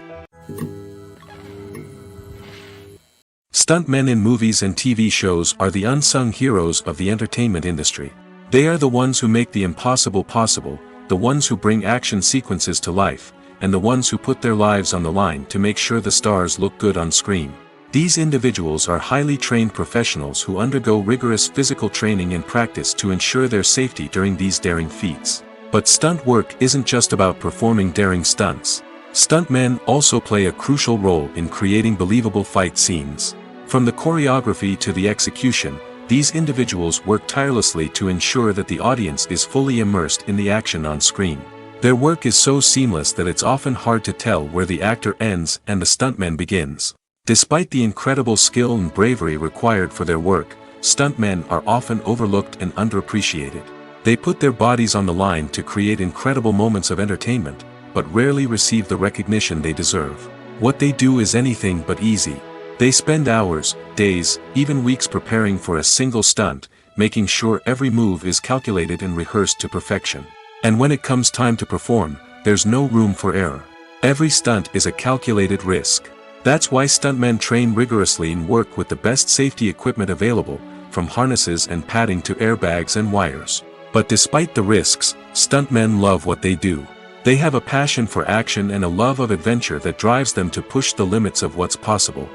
Speaker 1: Stuntmen in movies and TV shows are the unsung heroes of the entertainment industry. They are the ones who make the impossible possible, the ones who bring action sequences to life, and the ones who put their lives on the line to make sure the stars look good on screen. These individuals are highly trained professionals who undergo rigorous physical training and practice to ensure their safety during these daring feats. But stunt work isn't just about performing daring stunts. Stuntmen also play a crucial role in creating believable fight scenes. From the choreography to the execution, these individuals work tirelessly to ensure that the audience is fully immersed in the action on screen. Their work is so seamless that it's often hard to tell where the actor ends and the stuntman begins. Despite the incredible skill and bravery required for their work, stuntmen are often overlooked and underappreciated. They put their bodies on the line to create incredible moments of entertainment, but rarely receive the recognition they deserve. What they do is anything but easy. They spend hours, days, even weeks preparing for a single stunt, making sure every move is calculated and rehearsed to perfection. And when it comes time to perform, there's no room for error. Every stunt is a calculated risk. That's why stuntmen train rigorously and work with the best safety equipment available, from harnesses and padding to airbags and wires. But despite the risks, stuntmen love what they do. They have a passion for action and a love of adventure that drives them to push the limits of what's possible.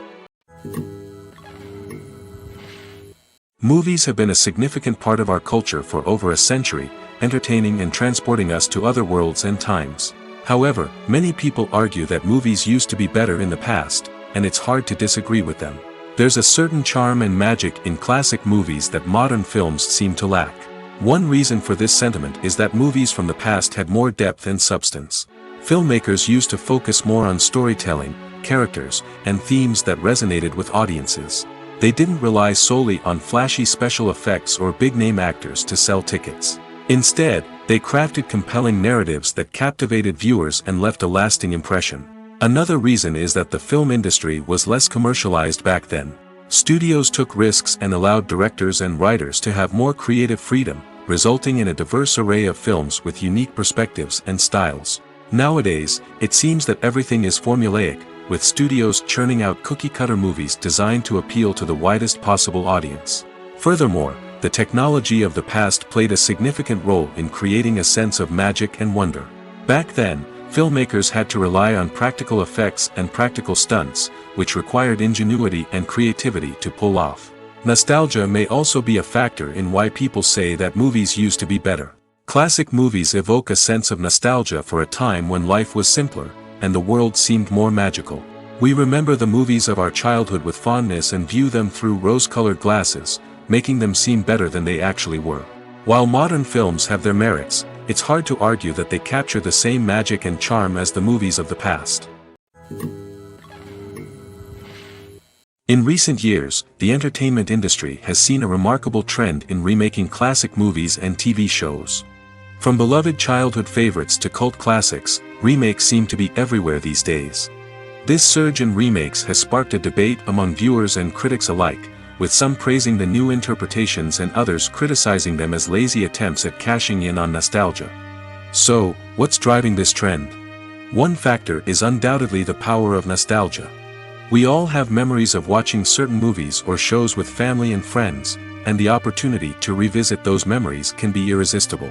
Speaker 1: Movies have been a significant part of our culture for over a century, entertaining and transporting us to other worlds and times. However, many people argue that movies used to be better in the past, and it's hard to disagree with them. There's a certain charm and magic in classic movies that modern films seem to lack. One reason for this sentiment is that movies from the past had more depth and substance. Filmmakers used to focus more on storytelling, characters, and themes that resonated with audiences. They didn't rely solely on flashy special effects or big-name actors to sell tickets. Instead, they crafted compelling narratives that captivated viewers and left a lasting impression. Another reason is that the film industry was less commercialized back then. Studios took risks and allowed directors and writers to have more creative freedom, resulting in a diverse array of films with unique perspectives and styles. Nowadays, it seems that everything is formulaic, with studios churning out cookie-cutter movies designed to appeal to the widest possible audience. Furthermore, the technology of the past played a significant role in creating a sense of magic and wonder. Back then, filmmakers had to rely on practical effects and practical stunts, which required ingenuity and creativity to pull off. Nostalgia may also be a factor in why people say that movies used to be better. Classic movies evoke a sense of nostalgia for a time when life was simpler, and the world seemed more magical. We remember the movies of our childhood with fondness and view them through rose-colored glasses, making them seem better than they actually were. While modern films have their merits, it's hard to argue that they capture the same magic and charm as the movies of the past. In recent years, the entertainment industry has seen a remarkable trend in remaking classic movies and TV shows. From beloved childhood favorites to cult classics, remakes seem to be everywhere these days. This surge in remakes has sparked a debate among viewers and critics alike, with some praising the new interpretations and others criticizing them as lazy attempts at cashing in on nostalgia. So, what's driving this trend? One factor is undoubtedly the power of nostalgia. We all have memories of watching certain movies or shows with family and friends, and the opportunity to revisit those memories can be irresistible.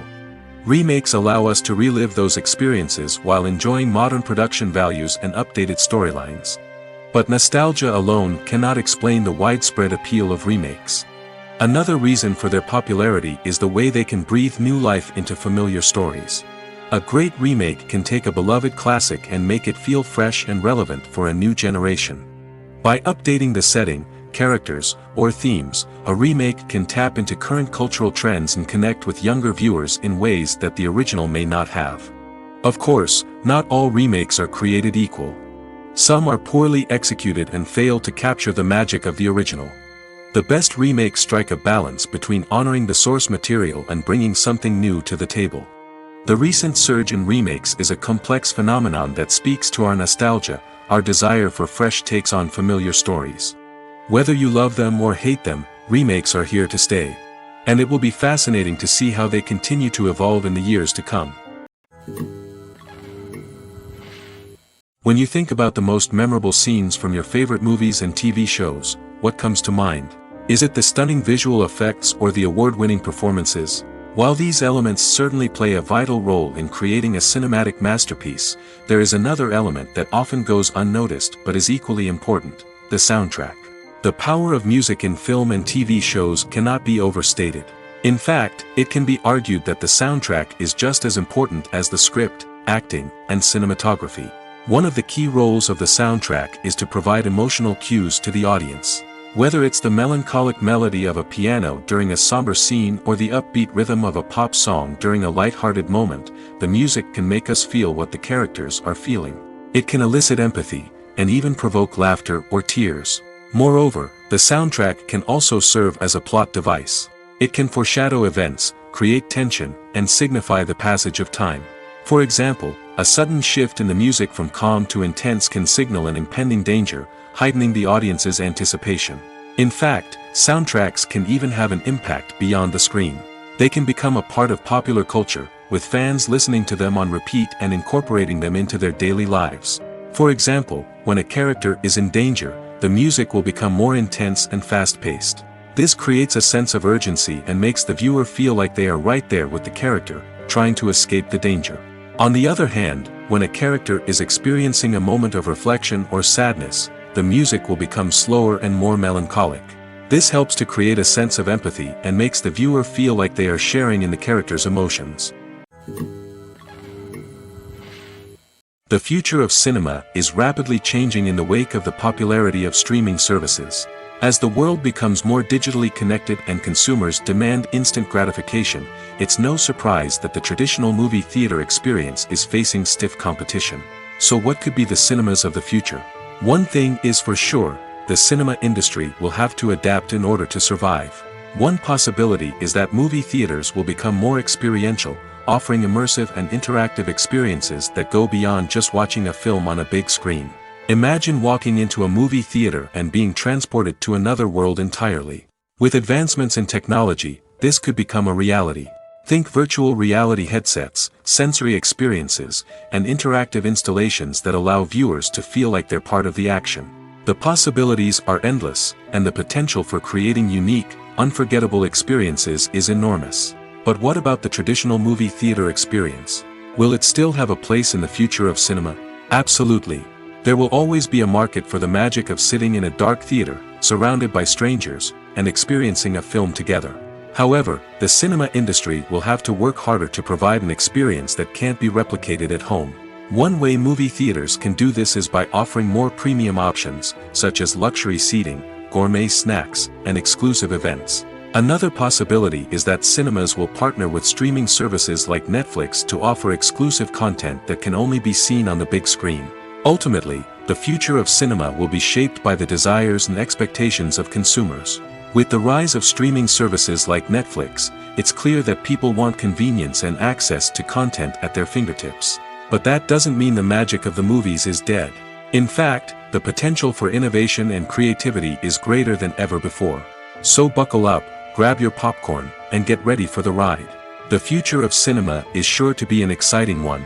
Speaker 1: Remakes allow us to relive those experiences while enjoying modern production values and updated storylines. But nostalgia alone cannot explain the widespread appeal of remakes. Another reason for their popularity is the way they can breathe new life into familiar stories. A great remake can take a beloved classic and make it feel fresh and relevant for a new generation. By updating the setting, characters, or themes, a remake can tap into current cultural trends and connect with younger viewers in ways that the original may not have. Of course, not all remakes are created equal. Some are poorly executed and fail to capture the magic of the original. The best remakes strike a balance between honoring the source material and bringing something new to the table. The recent surge in remakes is a complex phenomenon that speaks to our nostalgia, our desire for fresh takes on familiar stories. Whether you love them or hate them, remakes are here to stay. And it will be fascinating to see how they continue to evolve in the years to come. When you think about the most memorable scenes from your favorite movies and TV shows, what comes to mind? Is it the stunning visual effects or the award-winning performances? While these elements certainly play a vital role in creating a cinematic masterpiece, there is another element that often goes unnoticed but is equally important: the soundtrack. The power of music in film and TV shows cannot be overstated. In fact, it can be argued that the soundtrack is just as important as the script, acting, and cinematography. One of the key roles of the soundtrack is to provide emotional cues to the audience. Whether it's the melancholic melody of a piano during a somber scene or the upbeat rhythm of a pop song during a light-hearted moment, the music can make us feel what the characters are feeling. It can elicit empathy, and even provoke laughter or tears. Moreover, the soundtrack can also serve as a plot device. It can foreshadow events, create tension, and signify the passage of time. For example, a sudden shift in the music from calm to intense can signal an impending danger, heightening the audience's anticipation. In fact, soundtracks can even have an impact beyond the screen. They can become a part of popular culture, with fans listening to them on repeat and incorporating them into their daily lives. For example, when a character is in danger, the music will become more intense and fast-paced. This creates a sense of urgency and makes the viewer feel like they are right there with the character, trying to escape the danger. On the other hand, when a character is experiencing a moment of reflection or sadness, the music will become slower and more melancholic. This helps to create a sense of empathy and makes the viewer feel like they are sharing in the character's emotions. The future of cinema is rapidly changing in the wake of the popularity of streaming services. As the world becomes more digitally connected and consumers demand instant gratification, it's no surprise that the traditional movie theater experience is facing stiff competition. So what could be the cinemas of the future? One thing is for sure, the cinema industry will have to adapt in order to survive. One possibility is that movie theaters will become more experiential, offering immersive and interactive experiences that go beyond just watching a film on a big screen. Imagine walking into a movie theater and being transported to another world entirely. With advancements in technology, this could become a reality. Think virtual reality headsets, sensory experiences, and interactive installations that allow viewers to feel like they're part of the action. The possibilities are endless, and the potential for creating unique, unforgettable experiences is enormous. But what about the traditional movie theater experience? Will it still have a place in the future of cinema? Absolutely. There will always be a market for the magic of sitting in a dark theater, surrounded by strangers, and experiencing a film together. However, the cinema industry will have to work harder to provide an experience that can't be replicated at home. One way movie theaters can do this is by offering more premium options, such as luxury seating, gourmet snacks, and exclusive events. Another possibility is that cinemas will partner with streaming services like Netflix to offer exclusive content that can only be seen on the big screen. Ultimately, the future of cinema will be shaped by the desires and expectations of consumers. With the rise of streaming services like Netflix, it's clear that people want convenience and access to content at their fingertips. But that doesn't mean the magic of the movies is dead. In fact, the potential for innovation and creativity is greater than ever before. So buckle up, grab your popcorn, and get ready for the ride. The future of cinema is sure to be an exciting one.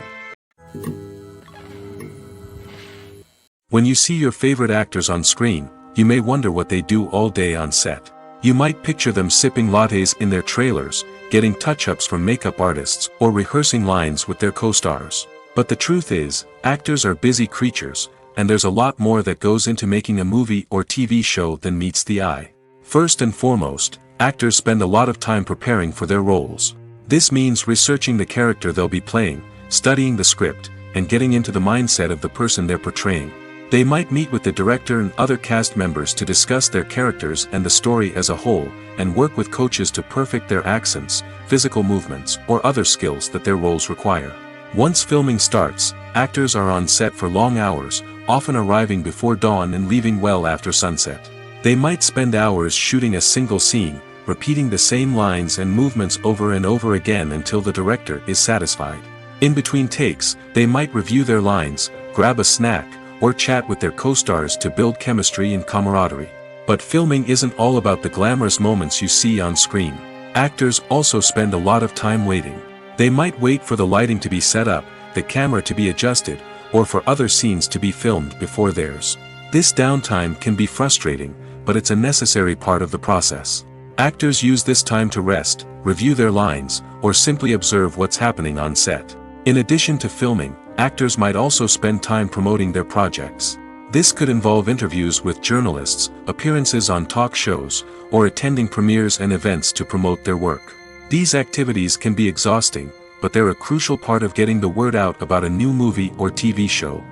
Speaker 1: When you see your favorite actors on screen, you may wonder what they do all day on set. You might picture them sipping lattes in their trailers, getting touch-ups from makeup artists, or rehearsing lines with their co-stars. But the truth is, actors are busy creatures, and there's a lot more that goes into making a movie or TV show than meets the eye. First and foremost, actors spend a lot of time preparing for their roles. This means researching the character they'll be playing, studying the script, and getting into the mindset of the person they're portraying. They might meet with the director and other cast members to discuss their characters and the story as a whole, and work with coaches to perfect their accents, physical movements, or other skills that their roles require. Once filming starts, actors are on set for long hours, often arriving before dawn and leaving well after sunset. They might spend hours shooting a single scene, repeating the same lines and movements over and over again until the director is satisfied. In between takes, they might review their lines, grab a snack, or chat with their co-stars to build chemistry and camaraderie. But filming isn't all about the glamorous moments you see on screen. Actors also spend a lot of time waiting. They might wait for the lighting to be set up, the camera to be adjusted, or for other scenes to be filmed before theirs. This downtime can be frustrating, but it's a necessary part of the process. Actors use this time to rest, review their lines, or simply observe what's happening on set. In addition to filming, actors might also spend time promoting their projects. This could involve interviews with journalists, appearances on talk shows, or attending premieres and events to promote their work. These activities can be exhausting, but they're a crucial part of getting the word out about a new movie or TV show.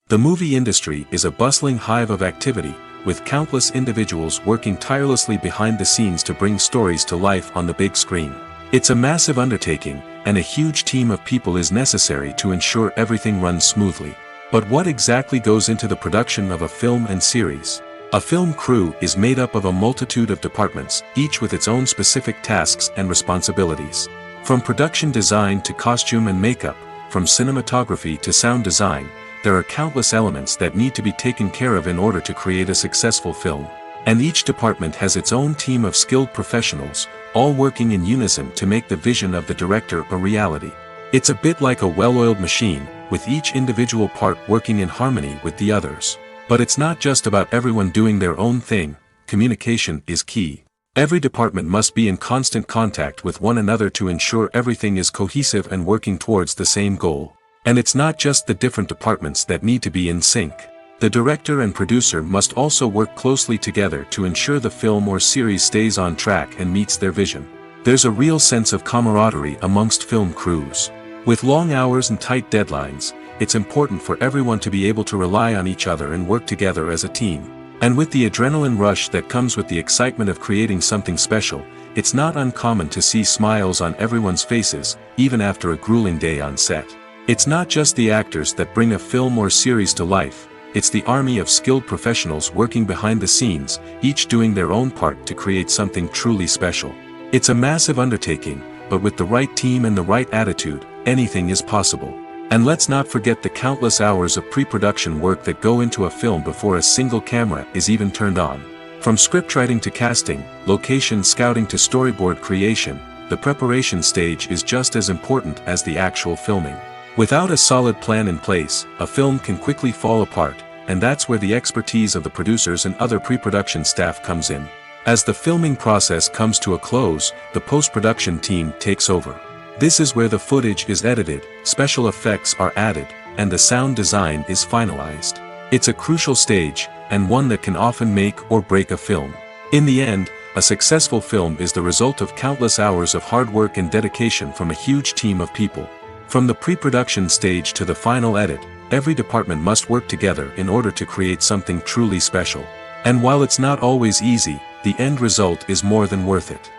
Speaker 1: The movie industry is a bustling hive of activity, with countless individuals working tirelessly behind the scenes to bring stories to life on the big screen. It's a massive undertaking, and a huge team of people is necessary to ensure everything runs smoothly. But what exactly goes into the production of a film and series? A film crew is made up of a multitude of departments, each with its own specific tasks and responsibilities. From production design to costume and makeup, from cinematography to sound design, there are countless elements that need to be taken care of in order to create a successful film. And each department has its own team of skilled professionals, all working in unison to make the vision of the director a reality. It's a bit like a well-oiled machine, with each individual part working in harmony with the others. But it's not just about everyone doing their own thing. Communication is key. Every department must be in constant contact with one another to ensure everything is cohesive and working towards the same goal. And it's not just the different departments that need to be in sync. The director and producer must also work closely together to ensure the film or series stays on track and meets their vision. There's a real sense of camaraderie amongst film crews. With long hours and tight deadlines, it's important for everyone to be able to rely on each other and work together as a team. And with the adrenaline rush that comes with the excitement of creating something special, it's not uncommon to see smiles on everyone's faces, even after a grueling day on set. It's not just the actors that bring a film or series to life, it's the army of skilled professionals working behind the scenes, each doing their own part to create something truly special. It's a massive undertaking, but with the right team and the right attitude, anything is possible. And let's not forget the countless hours of pre-production work that go into a film before a single camera is even turned on. From scriptwriting to casting, location scouting to storyboard creation, the preparation stage is just as important as the actual filming. Without a solid plan in place, a film can quickly fall apart, and that's where the expertise of the producers and other pre-production staff comes in. As the filming process comes to a close, the post-production team takes over. This is where the footage is edited, special effects are added, and the sound design is finalized. It's a crucial stage, and one that can often make or break a film. In the end, a successful film is the result of countless hours of hard work and dedication from a huge team of people. From the pre-production stage to the final edit, every department must work together in order to create something truly special. And while it's not always easy, the end result is more than worth it.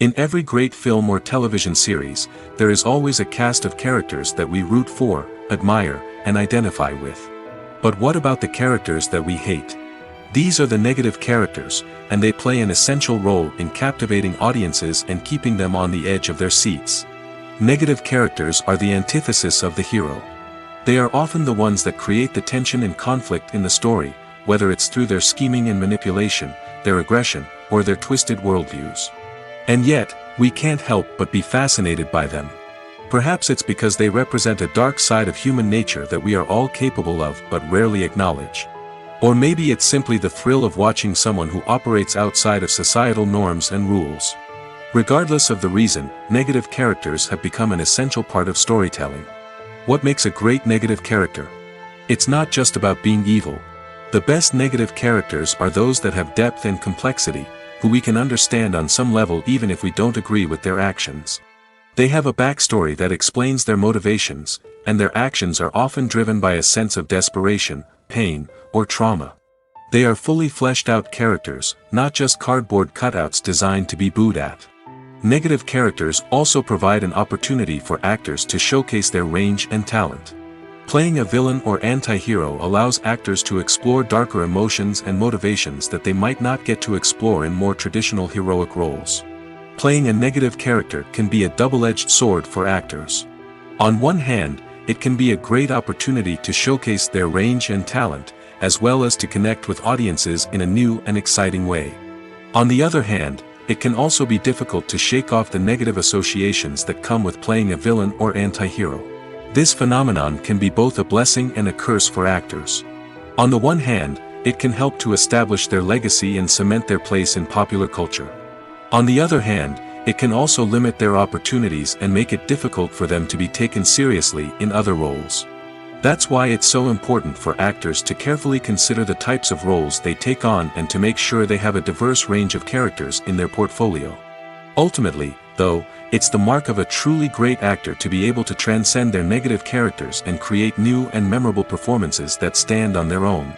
Speaker 1: In every great film or television series, there is always a cast of characters that we root for, admire, and identify with. But what about the characters that we hate? These are the negative characters, and they play an essential role in captivating audiences and keeping them on the edge of their seats. Negative characters are the antithesis of the hero. They are often the ones that create the tension and conflict in the story, whether it's through their scheming and manipulation, their aggression, or their twisted worldviews. And yet, we can't help but be fascinated by them. Perhaps it's because they represent a dark side of human nature that we are all capable of but rarely acknowledge. Or maybe it's simply the thrill of watching someone who operates outside of societal norms and rules. Regardless of the reason, negative characters have become an essential part of storytelling. What makes a great negative character? It's not just about being evil. The best negative characters are those that have depth and complexity, who we can understand on some level even if we don't agree with their actions. They have a backstory that explains their motivations, and their actions are often driven by a sense of desperation, pain, or trauma. They are fully fleshed out characters, not just cardboard cutouts designed to be booed at. Negative characters also provide an opportunity for actors to showcase their range and talent. Playing a villain or anti-hero allows actors to explore darker emotions and motivations that they might not get to explore in more traditional heroic roles. Playing a negative character can be a double-edged sword for actors. On one hand, it can be a great opportunity to showcase their range and talent, as well as to connect with audiences in a new and exciting way. On the other hand, it can also be difficult to shake off the negative associations that come with playing a villain or anti-hero. This phenomenon can be both a blessing and a curse for actors. On the one hand, it can help to establish their legacy and cement their place in popular culture. On the other hand, it can also limit their opportunities and make it difficult for them to be taken seriously in other roles. That's why it's so important for actors to carefully consider the types of roles they take on and to make sure they have a diverse range of characters in their portfolio. Ultimately, though, it's the mark of a truly great actor to be able to transcend their negative characters and create new and memorable performances that stand on their own.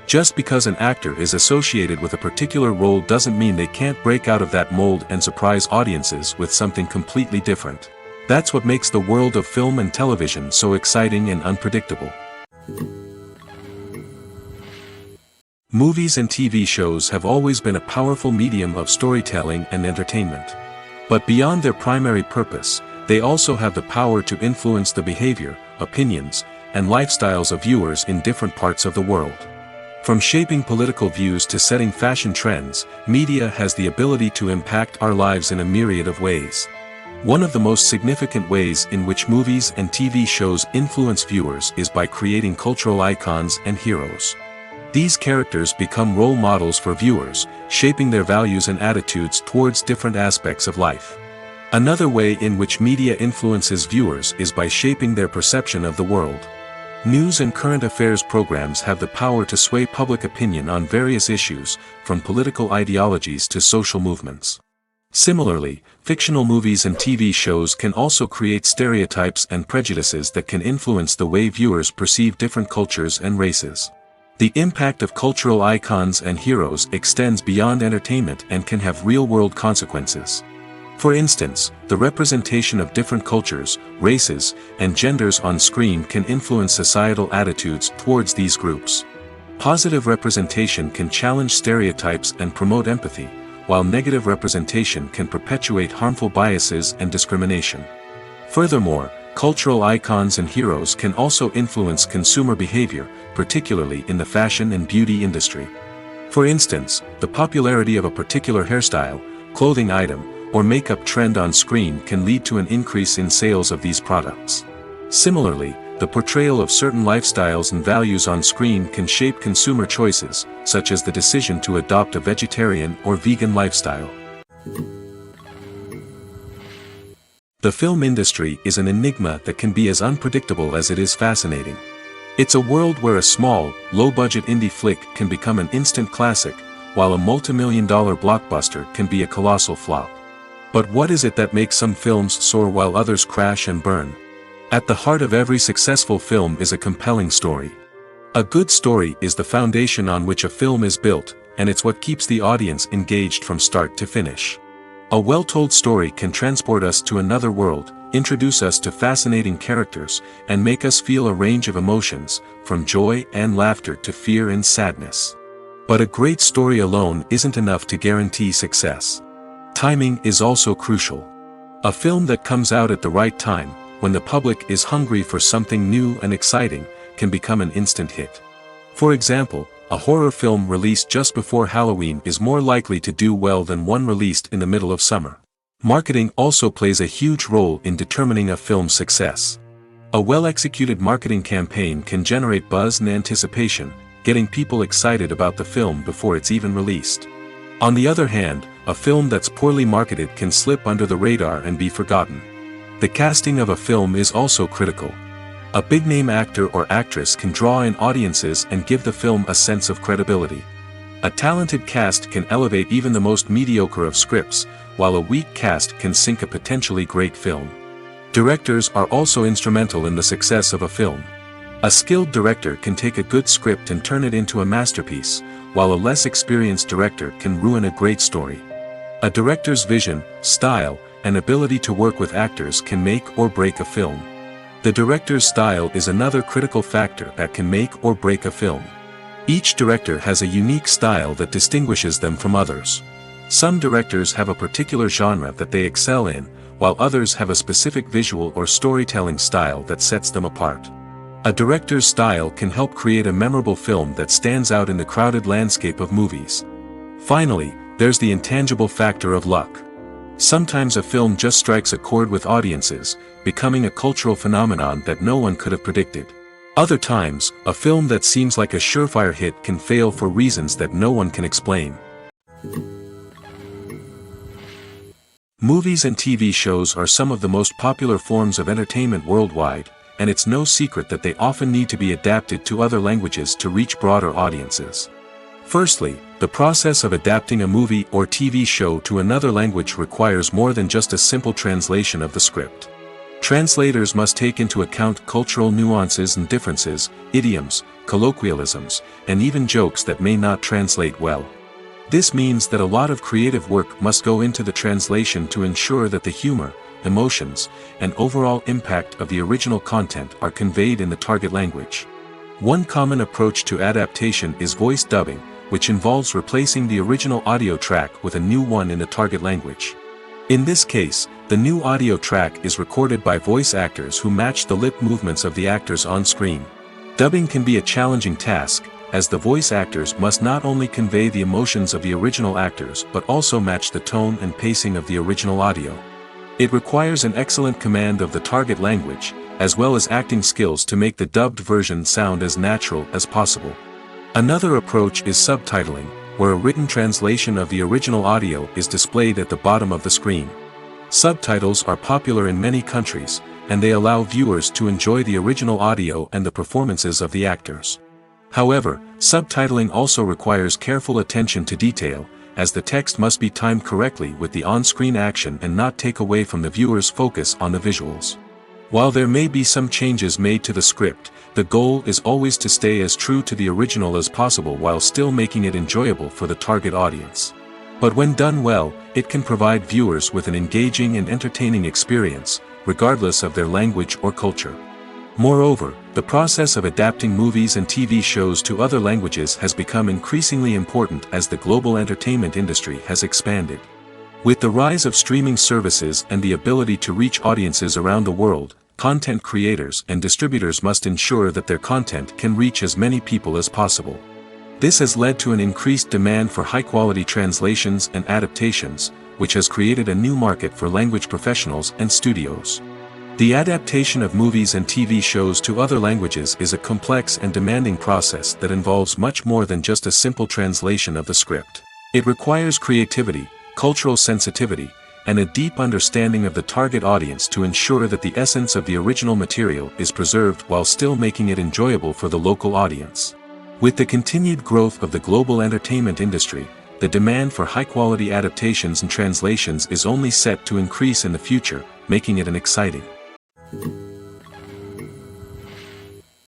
Speaker 1: Just because an actor is associated with a particular role doesn't mean they can't break out of that mold and surprise audiences with something completely different. That's what makes the world of film and television so exciting and unpredictable. Movies and TV shows have always been a powerful medium of storytelling and entertainment. But beyond their primary purpose, they also have the power to influence the behavior, opinions, and lifestyles of viewers in different parts of the world. From shaping political views to setting fashion trends, media has the ability to impact our lives in a myriad of ways. One of the most significant ways in which movies and TV shows influence viewers is by creating cultural icons and heroes. These characters become role models for viewers, shaping their values and attitudes towards different aspects of life. Another way in which media influences viewers is by shaping their perception of the world. News and current affairs programs have the power to sway public opinion on various issues, from political ideologies to social movements. Similarly, fictional movies and TV shows can also create stereotypes and prejudices that can influence the way viewers perceive different cultures and races. The impact of cultural icons and heroes extends beyond entertainment and can have real-world consequences. For instance, the representation of different cultures, races, and genders on screen can influence societal attitudes towards these groups. Positive representation can challenge stereotypes and promote empathy, while negative representation can perpetuate harmful biases and discrimination. Furthermore, cultural icons and heroes can also influence consumer behavior, particularly in the fashion and beauty industry. For instance, the popularity of a particular hairstyle, clothing item, or makeup trend on screen can lead to an increase in sales of these products. Similarly, the portrayal of certain lifestyles and values on screen can shape consumer choices, such as the decision to adopt a vegetarian or vegan lifestyle. The film industry is an enigma that can be as unpredictable as it is fascinating. It's a world where a small, low-budget indie flick can become an instant classic, while a multi-million-dollar blockbuster can be a colossal flop. But what is it that makes some films soar while others crash and burn? At the heart of every successful film is a compelling story. A good story is the foundation on which a film is built, and it's what keeps the audience engaged from start to finish. A well-told story can transport us to another world, introduce us to fascinating characters, and make us feel a range of emotions, from joy and laughter to fear and sadness. But a great story alone isn't enough to guarantee success. Timing is also crucial. A film that comes out at the right time, when the public is hungry for something new and exciting, can become an instant hit. For example, a horror film released just before Halloween is more likely to do well than one released in the middle of summer. Marketing also plays a huge role in determining a film's success. A well-executed marketing campaign can generate buzz and anticipation, getting people excited about the film before it's even released. On the other hand, a film that's poorly marketed can slip under the radar and be forgotten. The casting of a film is also critical. A big-name actor or actress can draw in audiences and give the film a sense of credibility. A talented cast can elevate even the most mediocre of scripts, while a weak cast can sink a potentially great film. Directors are also instrumental in the success of a film. A skilled director can take a good script and turn it into a masterpiece, while a less experienced director can ruin a great story. A director's vision, style, and ability to work with actors can make or break a film. The director's style is another critical factor that can make or break a film. Each director has a unique style that distinguishes them from others. Some directors have a particular genre that they excel in, while others have a specific visual or storytelling style that sets them apart. A director's style can help create a memorable film that stands out in the crowded landscape of movies. Finally, there's the intangible factor of luck. Sometimes a film just strikes a chord with audiences, becoming a cultural phenomenon that no one could have predicted. Other times, a film that seems like a surefire hit can fail for reasons that no one can explain. Movies and TV shows are some of the most popular forms of entertainment worldwide, and it's no secret that they often need to be adapted to other languages to reach broader audiences. Firstly, the process of adapting a movie or TV show to another language requires more than just a simple translation of the script. Translators must take into account cultural nuances and differences, idioms, colloquialisms, and even jokes that may not translate well. This means that a lot of creative work must go into the translation to ensure that the humor, emotions, and overall impact of the original content are conveyed in the target language. One common approach to adaptation is voice dubbing, which involves replacing the original audio track with a new one in the target language. In this case, the new audio track is recorded by voice actors who match the lip movements of the actors on screen. Dubbing can be a challenging task, as the voice actors must not only convey the emotions of the original actors but also match the tone and pacing of the original audio. It requires an excellent command of the target language, as well as acting skills to make the dubbed version sound as natural as possible. Another approach is subtitling, where a written translation of the original audio is displayed at the bottom of the screen. Subtitles are popular in many countries, and they allow viewers to enjoy the original audio and the performances of the actors. However, subtitling also requires careful attention to detail, as the text must be timed correctly with the on-screen action and not take away from the viewer's focus on the visuals. While there may be some changes made to the script, the goal is always to stay as true to the original as possible while still making it enjoyable for the target audience. But when done well, it can provide viewers with an engaging and entertaining experience, regardless of their language or culture. Moreover, the process of adapting movies and TV shows to other languages has become increasingly important as the global entertainment industry has expanded. With the rise of streaming services and the ability to reach audiences around the world, content creators and distributors must ensure that their content can reach as many people as possible. This has led to an increased demand for high-quality translations and adaptations, which has created a new market for language professionals and studios. The adaptation of movies and TV shows to other languages is a complex and demanding process that involves much more than just a simple translation of the script. It requires creativity, cultural sensitivity, and a deep understanding of the target audience to ensure that the essence of the original material is preserved while still making it enjoyable for the local audience. With the continued growth of the global entertainment industry, the demand for high-quality adaptations and translations is only set to increase in the future, making it an exciting.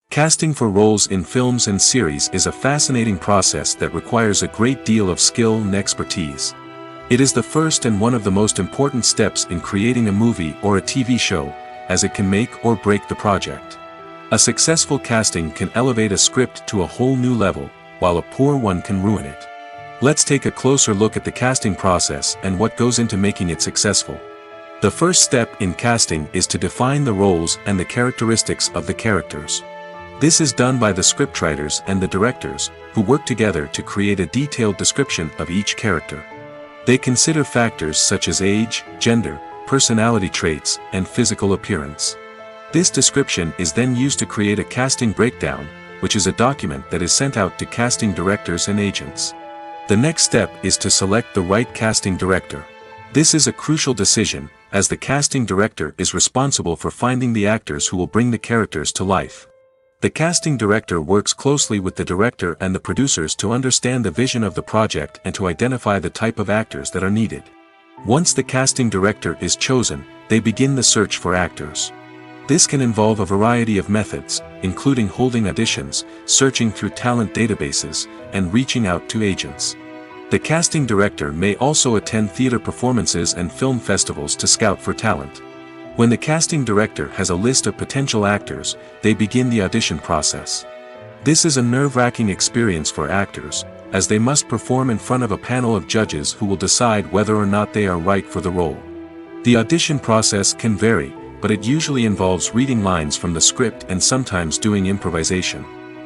Speaker 1: Casting for roles in films and series is a fascinating process that requires a great deal of skill and expertise. It is the first and one of the most important steps in creating a movie or a TV show, as it can make or break the project. A successful casting can elevate a script to a whole new level, while a poor one can ruin it. Let's take a closer look at the casting process and what goes into making it successful. The first step in casting is to define the roles and the characteristics of the characters. This is done by the scriptwriters and the directors, who work together to create a detailed description of each character. They consider factors such as age, gender, personality traits, and physical appearance. This description is then used to create a casting breakdown, which is a document that is sent out to casting directors and agents. The next step is to select the right casting director. This is a crucial decision, as the casting director is responsible for finding the actors who will bring the characters to life. The casting director works closely with the director and the producers to understand the vision of the project and to identify the type of actors that are needed. Once the casting director is chosen, they begin the search for actors. This can involve a variety of methods, including holding auditions, searching through talent databases, and reaching out to agents. The casting director may also attend theater performances and film festivals to scout for talent. When the casting director has a list of potential actors, they begin the audition process. This is a nerve-wracking experience for actors, as they must perform in front of a panel of judges who will decide whether or not they are right for the role. The audition process can vary, but it usually involves reading lines from the script and sometimes doing improvisation.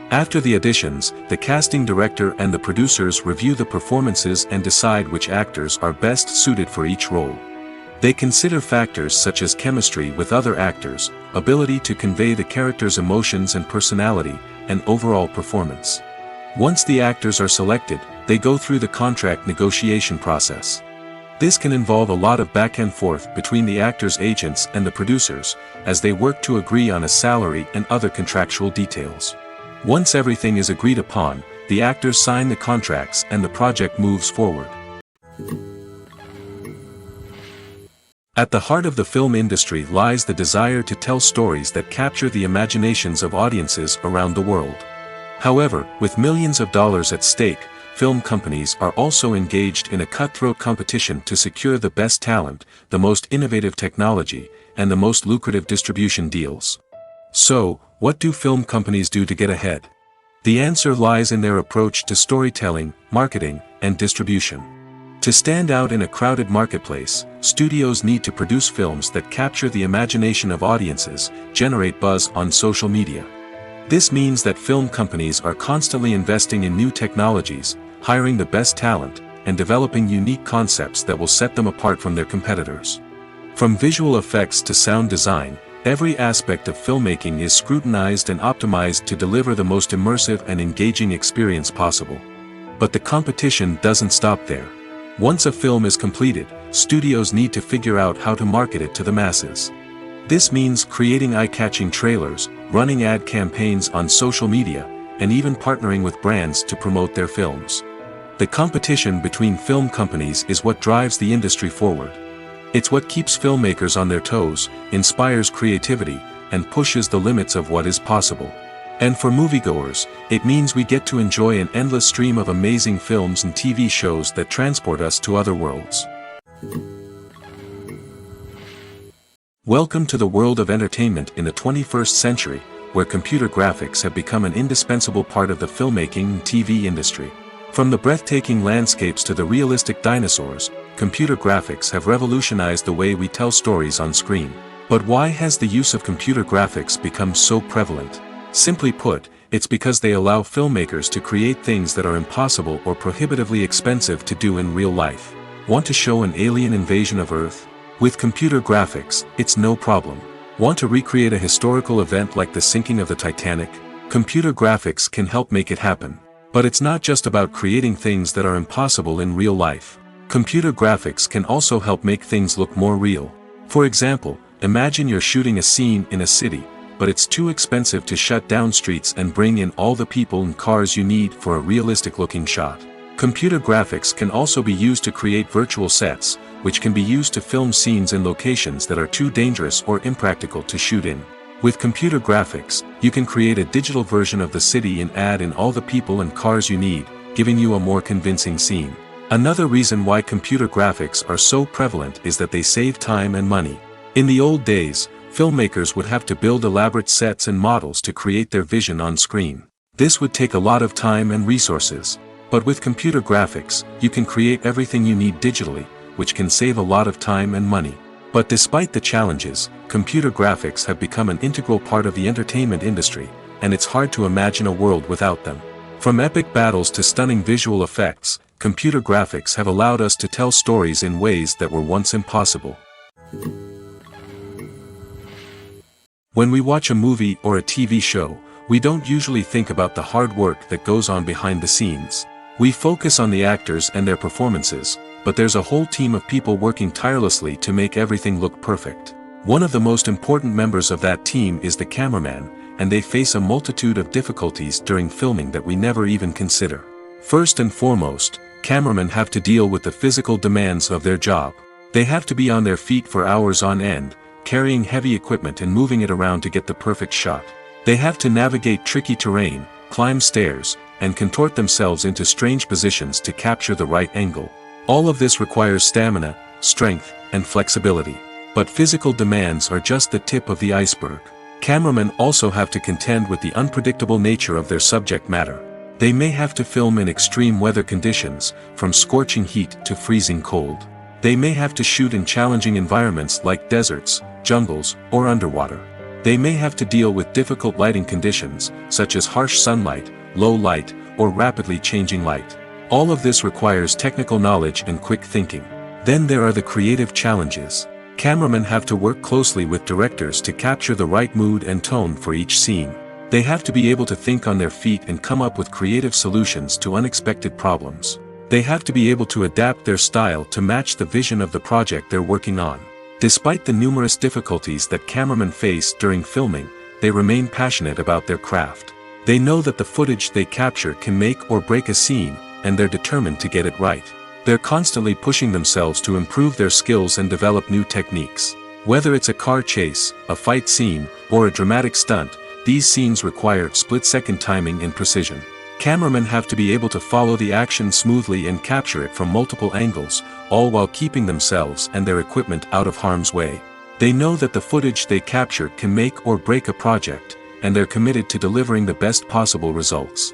Speaker 1: After the auditions, the casting director and the producers review the performances and decide which actors are best suited for each role. They consider factors such as chemistry with other actors, ability to convey the character's emotions and personality, and overall performance. Once the actors are selected, they go through the contract negotiation process. This can involve a lot of back and forth between the actors' agents and the producers, as they work to agree on a salary and other contractual details. Once everything is agreed upon, the actors sign the contracts and the project moves forward. At the heart of the film industry lies the desire to tell stories that capture the imaginations of audiences around the world. However, with millions of dollars at stake, film companies are also engaged in a cutthroat competition to secure the best talent, the most innovative technology, and the most lucrative distribution deals. So, what do film companies do to get ahead? The answer lies in their approach to storytelling, marketing, and distribution. To stand out in a crowded marketplace, studios need to produce films that capture the imagination of audiences, generate buzz on social media. This means that film companies are constantly investing in new technologies, hiring the best talent, and developing unique concepts that will set them apart from their competitors. From visual effects to sound design, every aspect of filmmaking is scrutinized and optimized to deliver the most immersive and engaging experience possible. But the competition doesn't stop there. Once a film is completed, studios need to figure out how to market it to the masses. This means creating eye-catching trailers, running ad campaigns on social media, and even partnering with brands to promote their films. The competition between film companies is what drives the industry forward. It's what keeps filmmakers on their toes, inspires creativity, and pushes the limits of what is possible. And for moviegoers, it means we get to enjoy an endless stream of amazing films and TV shows that transport us to other worlds. Welcome to the world of entertainment in the 21st century, where computer graphics have become an indispensable part of the filmmaking and TV industry. From the breathtaking landscapes to the realistic dinosaurs, computer graphics have revolutionized the way we tell stories on screen. But why has the use of computer graphics become so prevalent? Simply put, it's because they allow filmmakers to create things that are impossible or prohibitively expensive to do in real life. Want to show an alien invasion of Earth? With computer graphics, it's no problem. Want to recreate a historical event like the sinking of the Titanic? Computer graphics can help make it happen. But it's not just about creating things that are impossible in real life. Computer graphics can also help make things look more real. For example, imagine you're shooting a scene in a city, but it's too expensive to shut down streets and bring in all the people and cars you need for a realistic-looking shot. Computer graphics can also be used to create virtual sets, which can be used to film scenes in locations that are too dangerous or impractical to shoot in. With computer graphics, you can create a digital version of the city and add in all the people and cars you need, giving you a more convincing scene. Another reason why computer graphics are so prevalent is that they save time and money. In the old days, filmmakers would have to build elaborate sets and models to create their vision on screen. This would take a lot of time and resources. But with computer graphics, you can create everything you need digitally, which can save a lot of time and money. But despite the challenges, computer graphics have become an integral part of the entertainment industry, and it's hard to imagine a world without them. From epic battles to stunning visual effects, computer graphics have allowed us to tell stories in ways that were once impossible. When we watch a movie or a TV show, we don't usually think about the hard work that goes on behind the scenes. We focus on the actors and their performances, but there's a whole team of people working tirelessly to make everything look perfect. One of the most important members of that team is the cameraman, and they face a multitude of difficulties during filming that we never even consider. First and foremost, cameramen have to deal with the physical demands of their job. They have to be on their feet for hours on end, carrying heavy equipment and moving it around to get the perfect shot. They have to navigate tricky terrain, climb stairs, and contort themselves into strange positions to capture the right angle. All of this requires stamina, strength, and flexibility. But physical demands are just the tip of the iceberg. Cameramen also have to contend with the unpredictable nature of their subject matter. They may have to film in extreme weather conditions, from scorching heat to freezing cold. They may have to shoot in challenging environments like deserts, jungles, or underwater. They may have to deal with difficult lighting conditions, such as harsh sunlight, low light, or rapidly changing light. All of this requires technical knowledge and quick thinking. Then there are the creative challenges. Cameramen have to work closely with directors to capture the right mood and tone for each scene. They have to be able to think on their feet and come up with creative solutions to unexpected problems. They have to be able to adapt their style to match the vision of the project they're working on. Despite the numerous difficulties that cameramen face during filming, they remain passionate about their craft. They know that the footage they capture can make or break a scene, and they're determined to get it right. They're constantly pushing themselves to improve their skills and develop new techniques. Whether it's a car chase, a fight scene, or a dramatic stunt, these scenes require split-second timing and precision. Cameramen have to be able to follow the action smoothly and capture it from multiple angles, all while keeping themselves and their equipment out of harm's way. They know that the footage they capture can make or break a project, and they're committed to delivering the best possible results.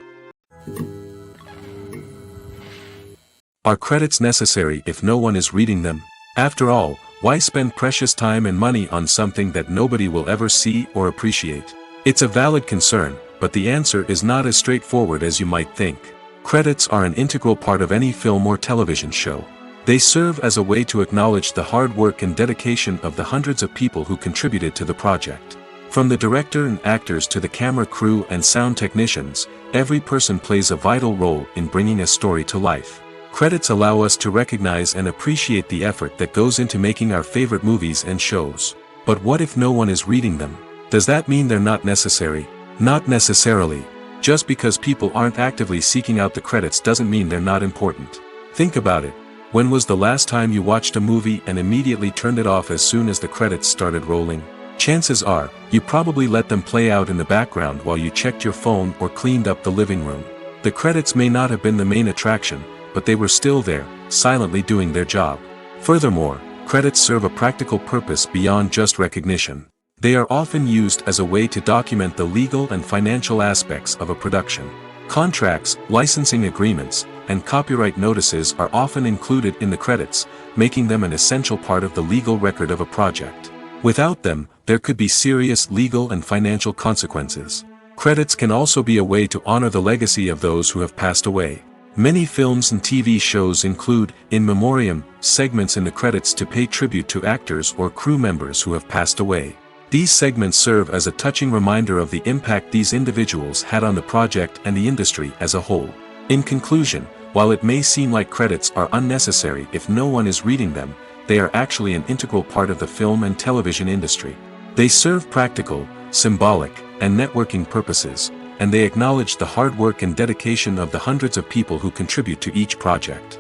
Speaker 1: Are credits necessary if no one is reading them? After all, why spend precious time and money on something that nobody will ever see or appreciate? It's a valid concern, but the answer is not as straightforward as you might think. Credits are an integral part of any film or television show. They serve as a way to acknowledge the hard work and dedication of the hundreds of people who contributed to the project. From the director and actors to the camera crew and sound technicians, every person plays a vital role in bringing a story to life. Credits allow us to recognize and appreciate the effort that goes into making our favorite movies and shows. But what if no one is reading them? Does that mean they're not necessary? Not necessarily. Just because people aren't actively seeking out the credits doesn't mean they're not important. Think about it. When was the last time you watched a movie and immediately turned it off as soon as the credits started rolling? Chances are, you probably let them play out in the background while you checked your phone or cleaned up the living room. The credits may not have been the main attraction, but they were still there, silently doing their job. Furthermore, credits serve a practical purpose beyond just recognition. They are often used as a way to document the legal and financial aspects of a production. Contracts, licensing agreements, and copyright notices are often included in the credits, making them an essential part of the legal record of a project. Without them, there could be serious legal and financial consequences. Credits can also be a way to honor the legacy of those who have passed away. Many films and TV shows include, in memoriam, segments in the credits to pay tribute to actors or crew members who have passed away. These segments serve as a touching reminder of the impact these individuals had on the project and the industry as a whole. In conclusion, while it may seem like credits are unnecessary if no one is reading them, they are actually an integral part of the film and television industry. They serve practical, symbolic, and networking purposes, and they acknowledge the hard work and dedication of the hundreds of people who contribute to each project.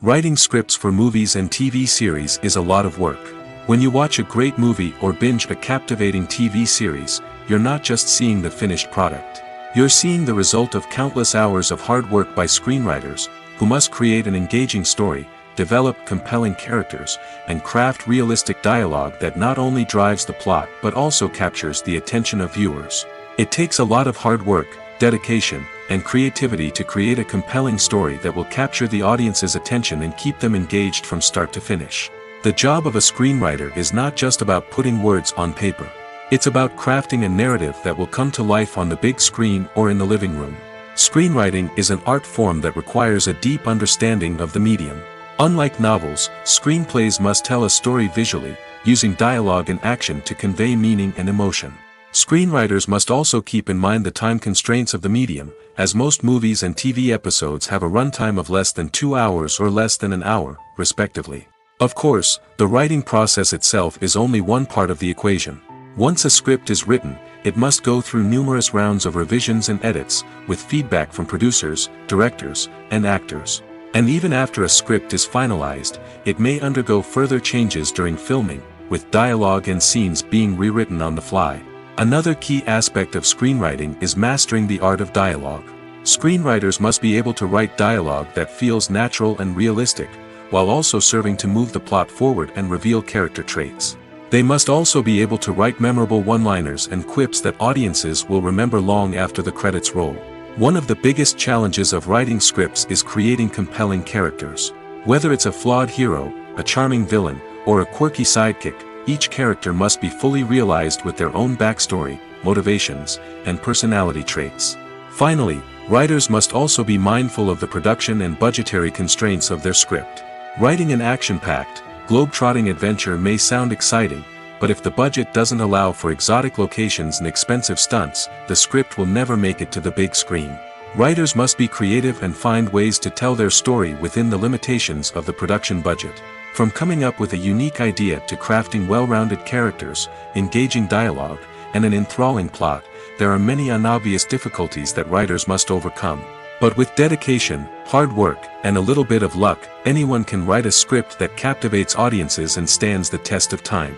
Speaker 1: Writing scripts for movies and TV series is a lot of work. When you watch a great movie or binge a captivating TV series, you're not just seeing the finished product. You're seeing the result of countless hours of hard work by screenwriters, who must create an engaging story, develop compelling characters, and craft realistic dialogue that not only drives the plot but also captures the attention of viewers. It takes a lot of hard work, dedication, and creativity to create a compelling story that will capture the audience's attention and keep them engaged from start to finish. The job of a screenwriter is not just about putting words on paper. It's about crafting a narrative that will come to life on the big screen or in the living room. Screenwriting is an art form that requires a deep understanding of the medium. Unlike novels, screenplays must tell a story visually, using dialogue and action to convey meaning and emotion. Screenwriters must also keep in mind the time constraints of the medium, as most movies and TV episodes have a runtime of less than 2 hours or less than an hour, respectively. Of course, the writing process itself is only one part of the equation. Once a script is written, it must go through numerous rounds of revisions and edits, with feedback from producers, directors, and actors. And even after a script is finalized, it may undergo further changes during filming, with dialogue and scenes being rewritten on the fly. Another key aspect of screenwriting is mastering the art of dialogue. Screenwriters must be able to write dialogue that feels natural and realistic, while also serving to move the plot forward and reveal character traits. They must also be able to write memorable one-liners and quips that audiences will remember long after the credits roll. One of the biggest challenges of writing scripts is creating compelling characters. Whether it's a flawed hero, a charming villain, or a quirky sidekick, each character must be fully realized with their own backstory, motivations, and personality traits. Finally, writers must also be mindful of the production and budgetary constraints of their script. Writing an action-packed, globe-trotting adventure may sound exciting, but if the budget doesn't allow for exotic locations and expensive stunts, the script will never make it to the big screen. Writers must be creative and find ways to tell their story within the limitations of the production budget. From coming up with a unique idea to crafting well-rounded characters, engaging dialogue, and an enthralling plot, there are many unobvious difficulties that writers must overcome. But with dedication, hard work, and a little bit of luck, anyone can write a script that captivates audiences and stands the test of time.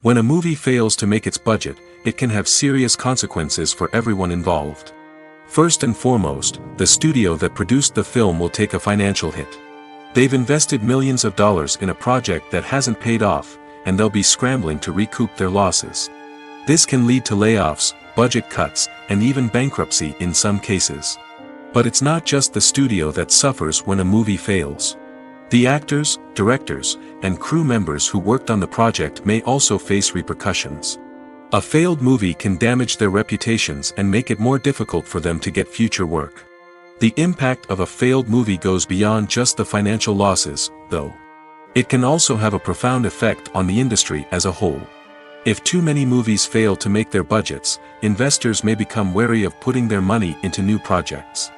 Speaker 1: When a movie fails to make its budget, it can have serious consequences for everyone involved. First and foremost, the studio that produced the film will take a financial hit. They've invested millions of dollars in a project that hasn't paid off, and they'll be scrambling to recoup their losses. This can lead to layoffs, budget cuts, and even bankruptcy in some cases. But it's not just the studio that suffers when a movie fails. The actors, directors, and crew members who worked on the project may also face repercussions. A failed movie can damage their reputations and make it more difficult for them to get future work. The impact of a failed movie goes beyond just the financial losses, though. It can also have a profound effect on the industry as a whole. If too many movies fail to make their budgets, investors may become wary of putting their money into new projects.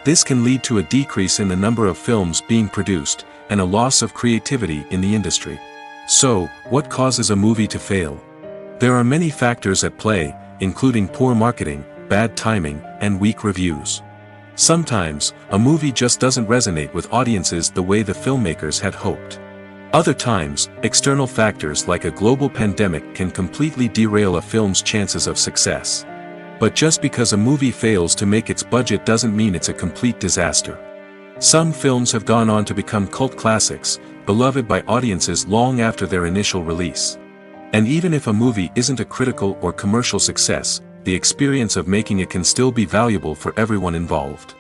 Speaker 1: This can lead to a decrease in the number of films being produced, and a loss of creativity in the industry. So, what causes a movie to fail? There are many factors at play, including poor marketing, bad timing, and weak reviews. Sometimes, a movie just doesn't resonate with audiences the way the filmmakers had hoped. Other times, external factors like a global pandemic can completely derail a film's chances of success. But just because a movie fails to make its budget doesn't mean it's a complete disaster. Some films have gone on to become cult classics, beloved by audiences long after their initial release. And even if a movie isn't a critical or commercial success, the experience of making it can still be valuable for everyone involved.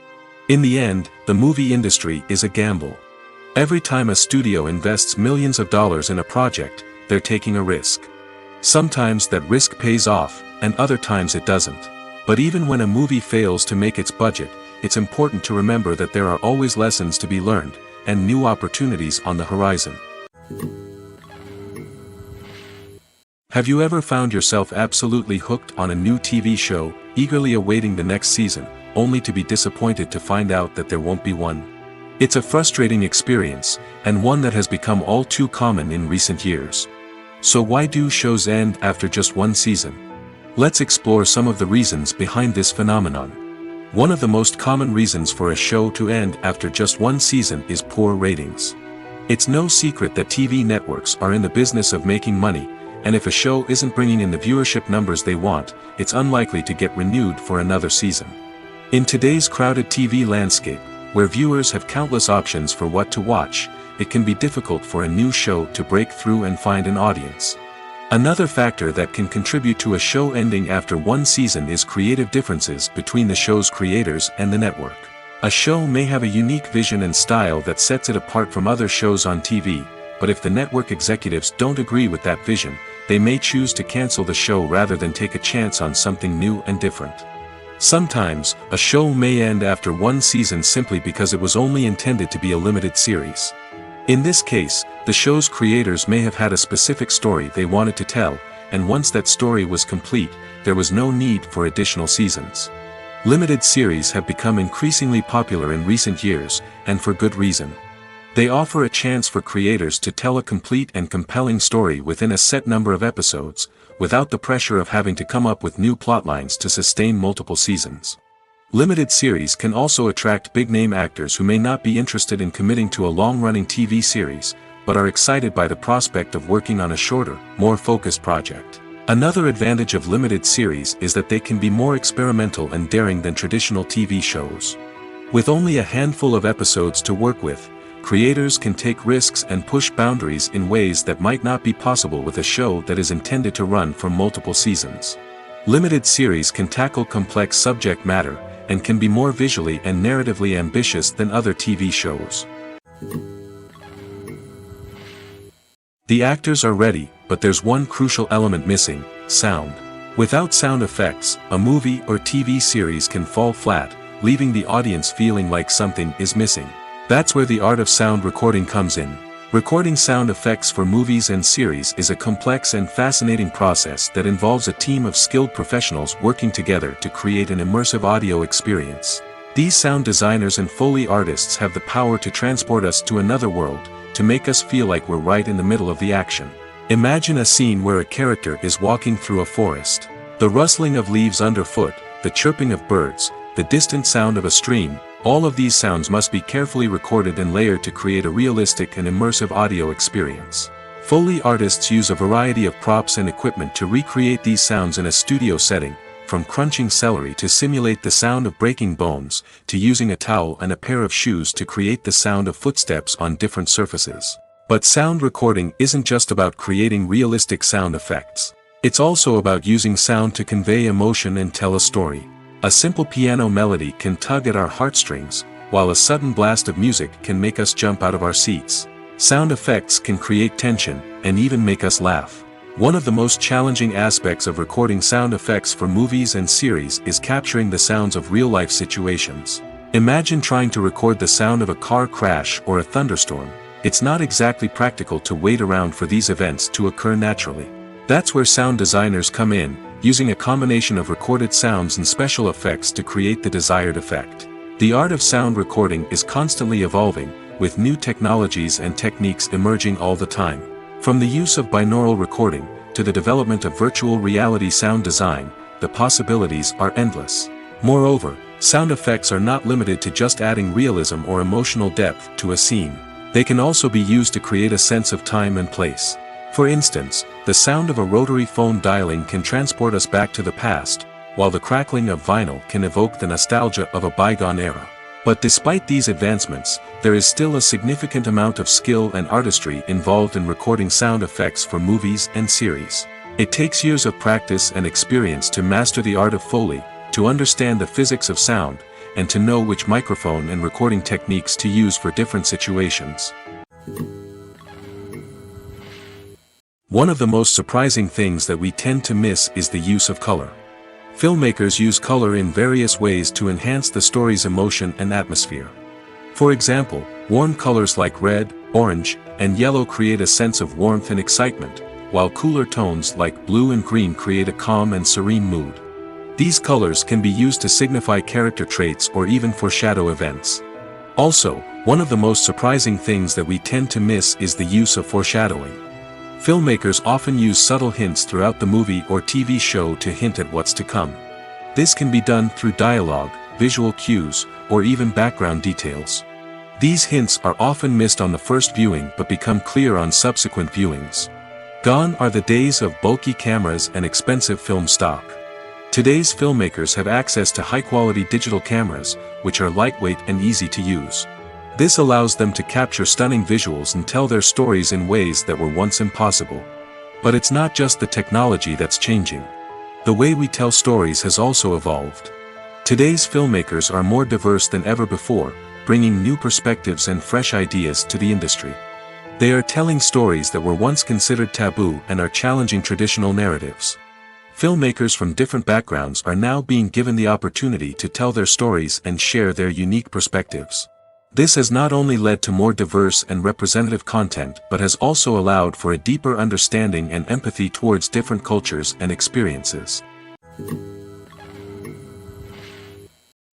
Speaker 1: In the end, the movie industry is a gamble. Every time a studio invests millions of dollars in a project, they're taking a risk. Sometimes that risk pays off, and other times it doesn't. But even when a movie fails to make its budget, it's important to remember that there are always lessons to be learned, and new opportunities on the horizon. Have you ever found yourself absolutely hooked on a new TV show, eagerly awaiting the next season, only to be disappointed to find out that there won't be one? It's a frustrating experience, and one that has become all too common in recent years. So why do shows end after just one season? Let's explore some of the reasons behind this phenomenon. One of the most common reasons for a show to end after just one season is poor ratings. It's no secret that TV networks are in the business of making money, and if a show isn't bringing in the viewership numbers they want, it's unlikely to get renewed for another season. In today's crowded TV landscape, where viewers have countless options for what to watch, it can be difficult for a new show to break through and find an audience. Another factor that can contribute to a show ending after one season is creative differences between the show's creators and the network. A show may have a unique vision and style that sets it apart from other shows on TV, but if the network executives don't agree with that vision, they may choose to cancel the show rather than take a chance on something new and different. Sometimes, a show may end after one season simply because it was only intended to be a limited series. In this case, the show's creators may have had a specific story they wanted to tell, and once that story was complete, there was no need for additional seasons. Limited series have become increasingly popular in recent years, and for good reason. They offer a chance for creators to tell a complete and compelling story within a set number of episodes, without the pressure of having to come up with new plotlines to sustain multiple seasons. Limited series can also attract big-name actors who may not be interested in committing to a long-running TV series, but are excited by the prospect of working on a shorter, more focused project. Another advantage of limited series is that they can be more experimental and daring than traditional TV shows. With only a handful of episodes to work with, creators can take risks and push boundaries in ways that might not be possible with a show that is intended to run for multiple seasons. Limited series can tackle complex subject matter, and can be more visually and narratively ambitious than other TV shows. The actors are ready, but there's one crucial element missing: sound. Without sound effects, a movie or TV series can fall flat, leaving the audience feeling like something is missing. That's where the art of sound recording comes in. Recording sound effects for movies and series is a complex and fascinating process that involves a team of skilled professionals working together to create an immersive audio experience. These sound designers and Foley artists have the power to transport us to another world, to make us feel like we're right in the middle of the action. Imagine a scene where a character is walking through a forest. The rustling of leaves underfoot, the chirping of birds, the distant sound of a stream, all of these sounds must be carefully recorded and layered to create a realistic and immersive audio experience. Foley artists use a variety of props and equipment to recreate these sounds in a studio setting, from crunching celery to simulate the sound of breaking bones, to using a towel and a pair of shoes to create the sound of footsteps on different surfaces. But sound recording isn't just about creating realistic sound effects. It's also about using sound to convey emotion and tell a story. A simple piano melody can tug at our heartstrings, while a sudden blast of music can make us jump out of our seats. Sound effects can create tension, and even make us laugh. One of the most challenging aspects of recording sound effects for movies and series is capturing the sounds of real-life situations. Imagine trying to record the sound of a car crash or a thunderstorm. It's not exactly practical to wait around for these events to occur naturally. That's where sound designers come in, using a combination of recorded sounds and special effects to create the desired effect. The art of sound recording is constantly evolving, with new technologies and techniques emerging all the time. From the use of binaural recording, to the development of virtual reality sound design, the possibilities are endless. Moreover, sound effects are not limited to just adding realism or emotional depth to a scene. They can also be used to create a sense of time and place. For instance, the sound of a rotary phone dialing can transport us back to the past, while the crackling of vinyl can evoke the nostalgia of a bygone era. But despite these advancements, there is still a significant amount of skill and artistry involved in recording sound effects for movies and series. It takes years of practice and experience to master the art of Foley, to understand the physics of sound, and to know which microphone and recording techniques to use for different situations. One of the most surprising things that we tend to miss is the use of color. Filmmakers use color in various ways to enhance the story's emotion and atmosphere. For example, warm colors like red, orange, and yellow create a sense of warmth and excitement, while cooler tones like blue and green create a calm and serene mood. These colors can be used to signify character traits or even foreshadow events. Also, one of the most surprising things that we tend to miss is the use of foreshadowing. Filmmakers often use subtle hints throughout the movie or TV show to hint at what's to come. This can be done through dialogue, visual cues, or even background details. These hints are often missed on the first viewing but become clear on subsequent viewings. Gone are the days of bulky cameras and expensive film stock. Today's filmmakers have access to high-quality digital cameras, which are lightweight and easy to use. This allows them to capture stunning visuals and tell their stories in ways that were once impossible. But it's not just the technology that's changing. The way we tell stories has also evolved. Today's filmmakers are more diverse than ever before, bringing new perspectives and fresh ideas to the industry. They are telling stories that were once considered taboo and are challenging traditional narratives. Filmmakers from different backgrounds are now being given the opportunity to tell their stories and share their unique perspectives. This has not only led to more diverse and representative content but has also allowed for a deeper understanding and empathy towards different cultures and experiences.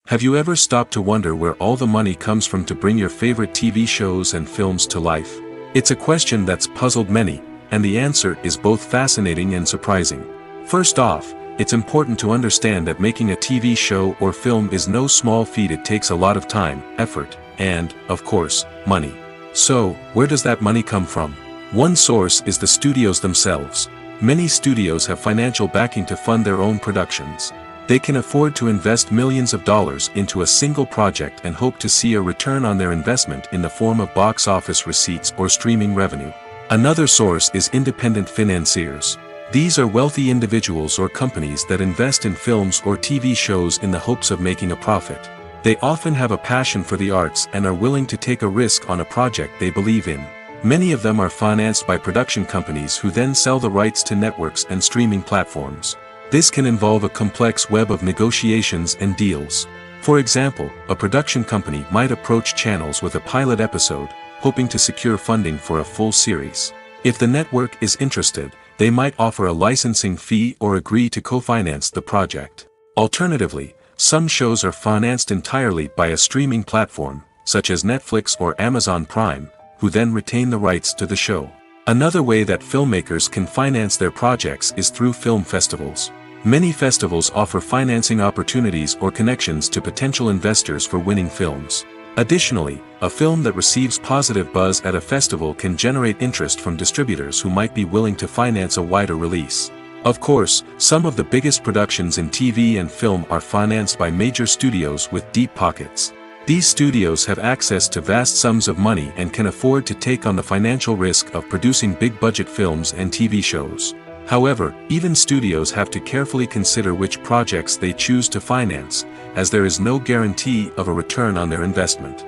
Speaker 1: Have you ever stopped to wonder where all the money comes from to bring your favorite TV shows and films to life? It's a question that's puzzled many, and the answer is both fascinating and surprising. First off, it's important to understand that making a TV show or film is no small feat. It takes a lot of time, effort, and, of course, money. So, where does that money come from? One source is the studios themselves. Many studios have financial backing to fund their own productions. They can afford to invest millions of dollars into a single project and hope to see a return on their investment in the form of box office receipts or streaming revenue. Another source is independent financiers. These are wealthy individuals or companies that invest in films or TV shows in the hopes of making a profit. They often have a passion for the arts and are willing to take a risk on a project they believe in. Many of them are financed by production companies who then sell the rights to networks and streaming platforms. This can involve a complex web of negotiations and deals. For example, a production company might approach channels with a pilot episode, hoping to secure funding for a full series. If the network is interested, they might offer a licensing fee or agree to co-finance the project. Alternatively, some shows are financed entirely by a streaming platform, such as Netflix or Amazon Prime, who then retain the rights to the show. Another way that filmmakers can finance their projects is through film festivals. Many festivals offer financing opportunities or connections to potential investors for winning films. Additionally, a film that receives positive buzz at a festival can generate interest from distributors who might be willing to finance a wider release. Of course, some of the biggest productions in TV and film are financed by major studios with deep pockets. These studios have access to vast sums of money and can afford to take on the financial risk of producing big-budget films and TV shows. However, even studios have to carefully consider which projects they choose to finance, as there is no guarantee of a return on their investment.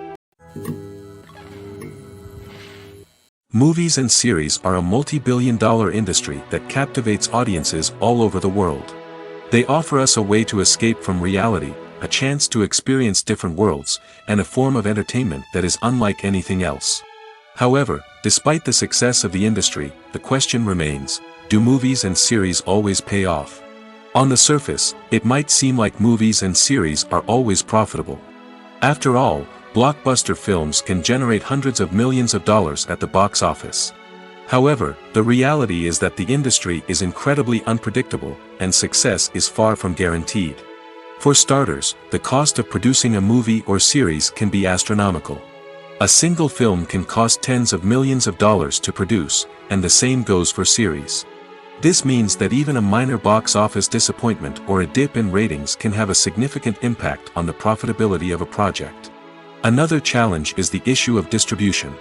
Speaker 1: Movies and series are a multi-billion-dollar industry that captivates audiences all over the world. They offer us a way to escape from reality, a chance to experience different worlds, and a form of entertainment that is unlike anything else. However, despite the success of the industry, the question remains, do movies and series always pay off? On the surface, it might seem like movies and series are always profitable. After all, blockbuster films can generate hundreds of millions of dollars at the box office. However, the reality is that the industry is incredibly unpredictable, and success is far from guaranteed. For starters, the cost of producing a movie or series can be astronomical. A single film can cost tens of millions of dollars to produce, and the same goes for series. This means that even a minor box office disappointment or a dip in ratings can have a significant impact on the profitability of a project. Another challenge is the issue of distribution.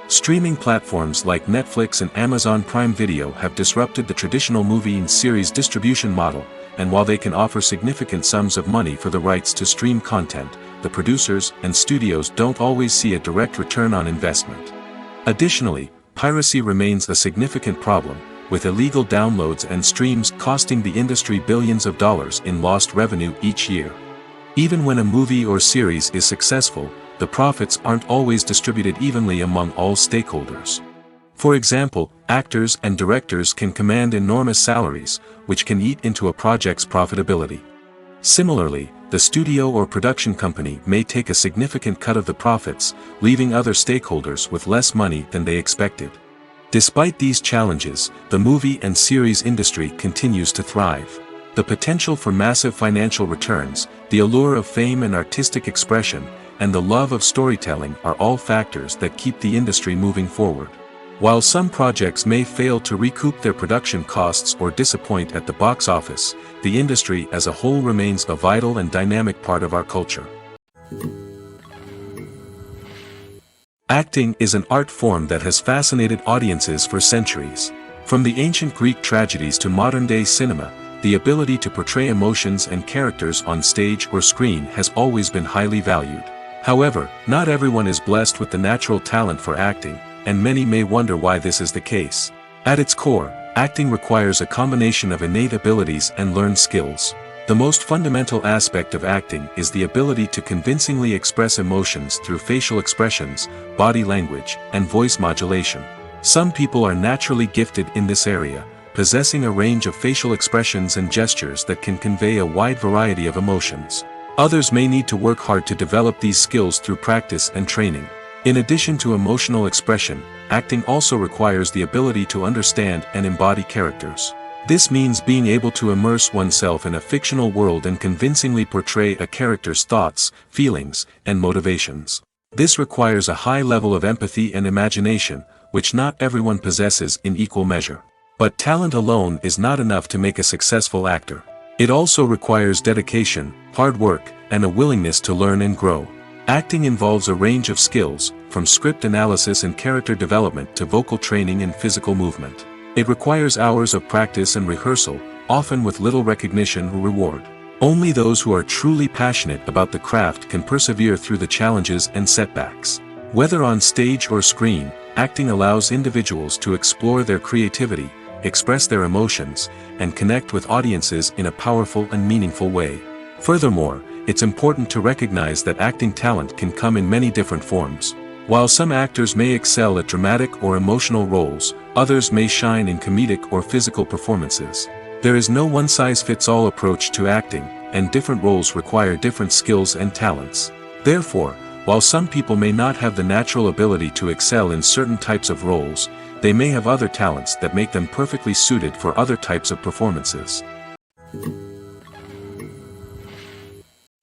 Speaker 1: Streaming platforms like Netflix and Amazon Prime Video have disrupted the traditional movie and series distribution model, and while they can offer significant sums of money for the rights to stream content, the producers and studios don't always see a direct return on investment. Additionally, piracy remains a significant problem, with illegal downloads and streams costing the industry billions of dollars in lost revenue each year. Even when a movie or series is successful, the profits aren't always distributed evenly among all stakeholders. For example, actors and directors can command enormous salaries, which can eat into a project's profitability. Similarly, the studio or production company may take a significant cut of the profits, leaving other stakeholders with less money than they expected. Despite these challenges, the movie and series industry continues to thrive. The potential for massive financial returns, the allure of fame and artistic expression, and the love of storytelling are all factors that keep the industry moving forward. While some projects may fail to recoup their production costs or disappoint at the box office, the industry as a whole remains a vital and dynamic part of our culture. Acting is an art form that has fascinated audiences for centuries. From the ancient Greek tragedies to modern-day cinema, the ability to portray emotions and characters on stage or screen has always been highly valued. However, not everyone is blessed with the natural talent for acting, and many may wonder why this is the case. At its core, acting requires a combination of innate abilities and learned skills. The most fundamental aspect of acting is the ability to convincingly express emotions through facial expressions, body language, and voice modulation. Some people are naturally gifted in this area, possessing a range of facial expressions and gestures that can convey a wide variety of emotions. Others may need to work hard to develop these skills through practice and training. In addition to emotional expression, acting also requires the ability to understand and embody characters. This means being able to immerse oneself in a fictional world and convincingly portray a character's thoughts, feelings, and motivations. This requires a high level of empathy and imagination, which not everyone possesses in equal measure. But talent alone is not enough to make a successful actor. It also requires dedication, hard work, and a willingness to learn and grow. Acting involves a range of skills, from script analysis and character development to vocal training and physical movement. It requires hours of practice and rehearsal, often with little recognition or reward. Only those who are truly passionate about the craft can persevere through the challenges and setbacks. Whether on stage or screen, acting allows individuals to explore their creativity, express their emotions, and connect with audiences in a powerful and meaningful way. Furthermore, it's important to recognize that acting talent can come in many different forms. While some actors may excel at dramatic or emotional roles, others may shine in comedic or physical performances. There is no one-size-fits-all approach to acting, and different roles require different skills and talents. Therefore, while some people may not have the natural ability to excel in certain types of roles, they may have other talents that make them perfectly suited for other types of performances.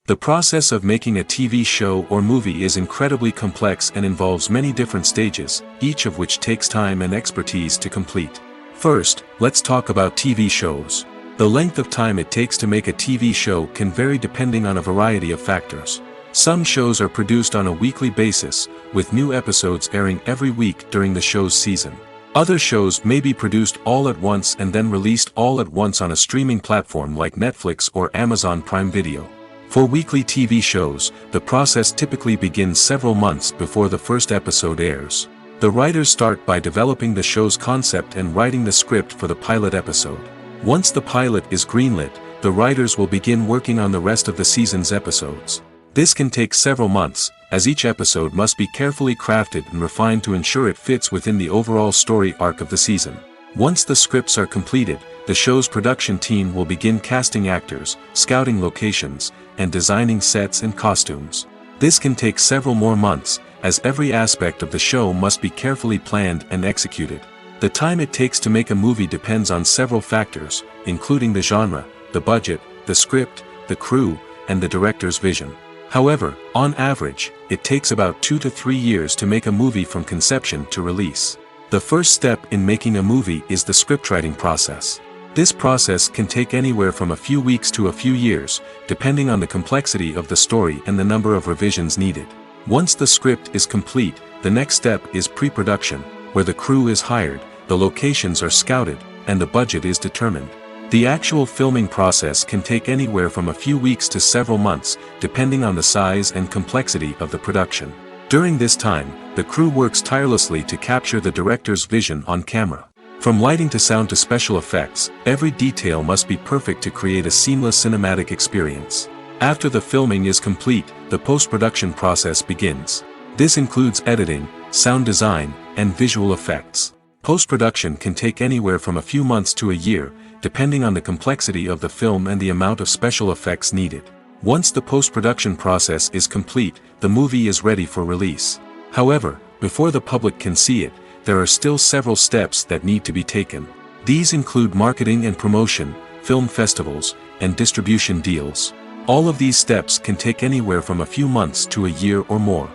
Speaker 1: The process of making a TV show or movie is incredibly complex and involves many different stages, each of which takes time and expertise to complete. First, let's talk about TV shows. The length of time it takes to make a TV show can vary depending on a variety of factors. Some shows are produced on a weekly basis, with new episodes airing every week during the show's season. Other shows may be produced all at once and then released all at once on a streaming platform like Netflix or Amazon Prime Video. For weekly TV shows, the process typically begins several months before the first episode airs. The writers start by developing the show's concept and writing the script for the pilot episode. Once the pilot is greenlit, the writers will begin working on the rest of the season's episodes. This can take several months, as each episode must be carefully crafted and refined to ensure it fits within the overall story arc of the season. Once the scripts are completed, the show's production team will begin casting actors, scouting locations, and designing sets and costumes. This can take several more months, as every aspect of the show must be carefully planned and executed. The time it takes to make a movie depends on several factors, including the genre, the budget, the script, the crew, and the director's vision. However, on average, it takes about 2 to 3 years to make a movie from conception to release. The first step in making a movie is the scriptwriting process. This process can take anywhere from a few weeks to a few years, depending on the complexity of the story and the number of revisions needed. Once the script is complete, the next step is pre-production, where the crew is hired, the locations are scouted, and the budget is determined. The actual filming process can take anywhere from a few weeks to several months, depending on the size and complexity of the production. During this time, the crew works tirelessly to capture the director's vision on camera. From lighting to sound to special effects, every detail must be perfect to create a seamless cinematic experience. After the filming is complete, the post-production process begins. This includes editing, sound design, and visual effects. Post-production can take anywhere from a few months to a year, depending on the complexity of the film and the amount of special effects needed. Once the post-production process is complete, the movie is ready for release. However, before the public can see it, there are still several steps that need to be taken. These include marketing and promotion, film festivals, and distribution deals. All of these steps can take anywhere from a few months to a year or more.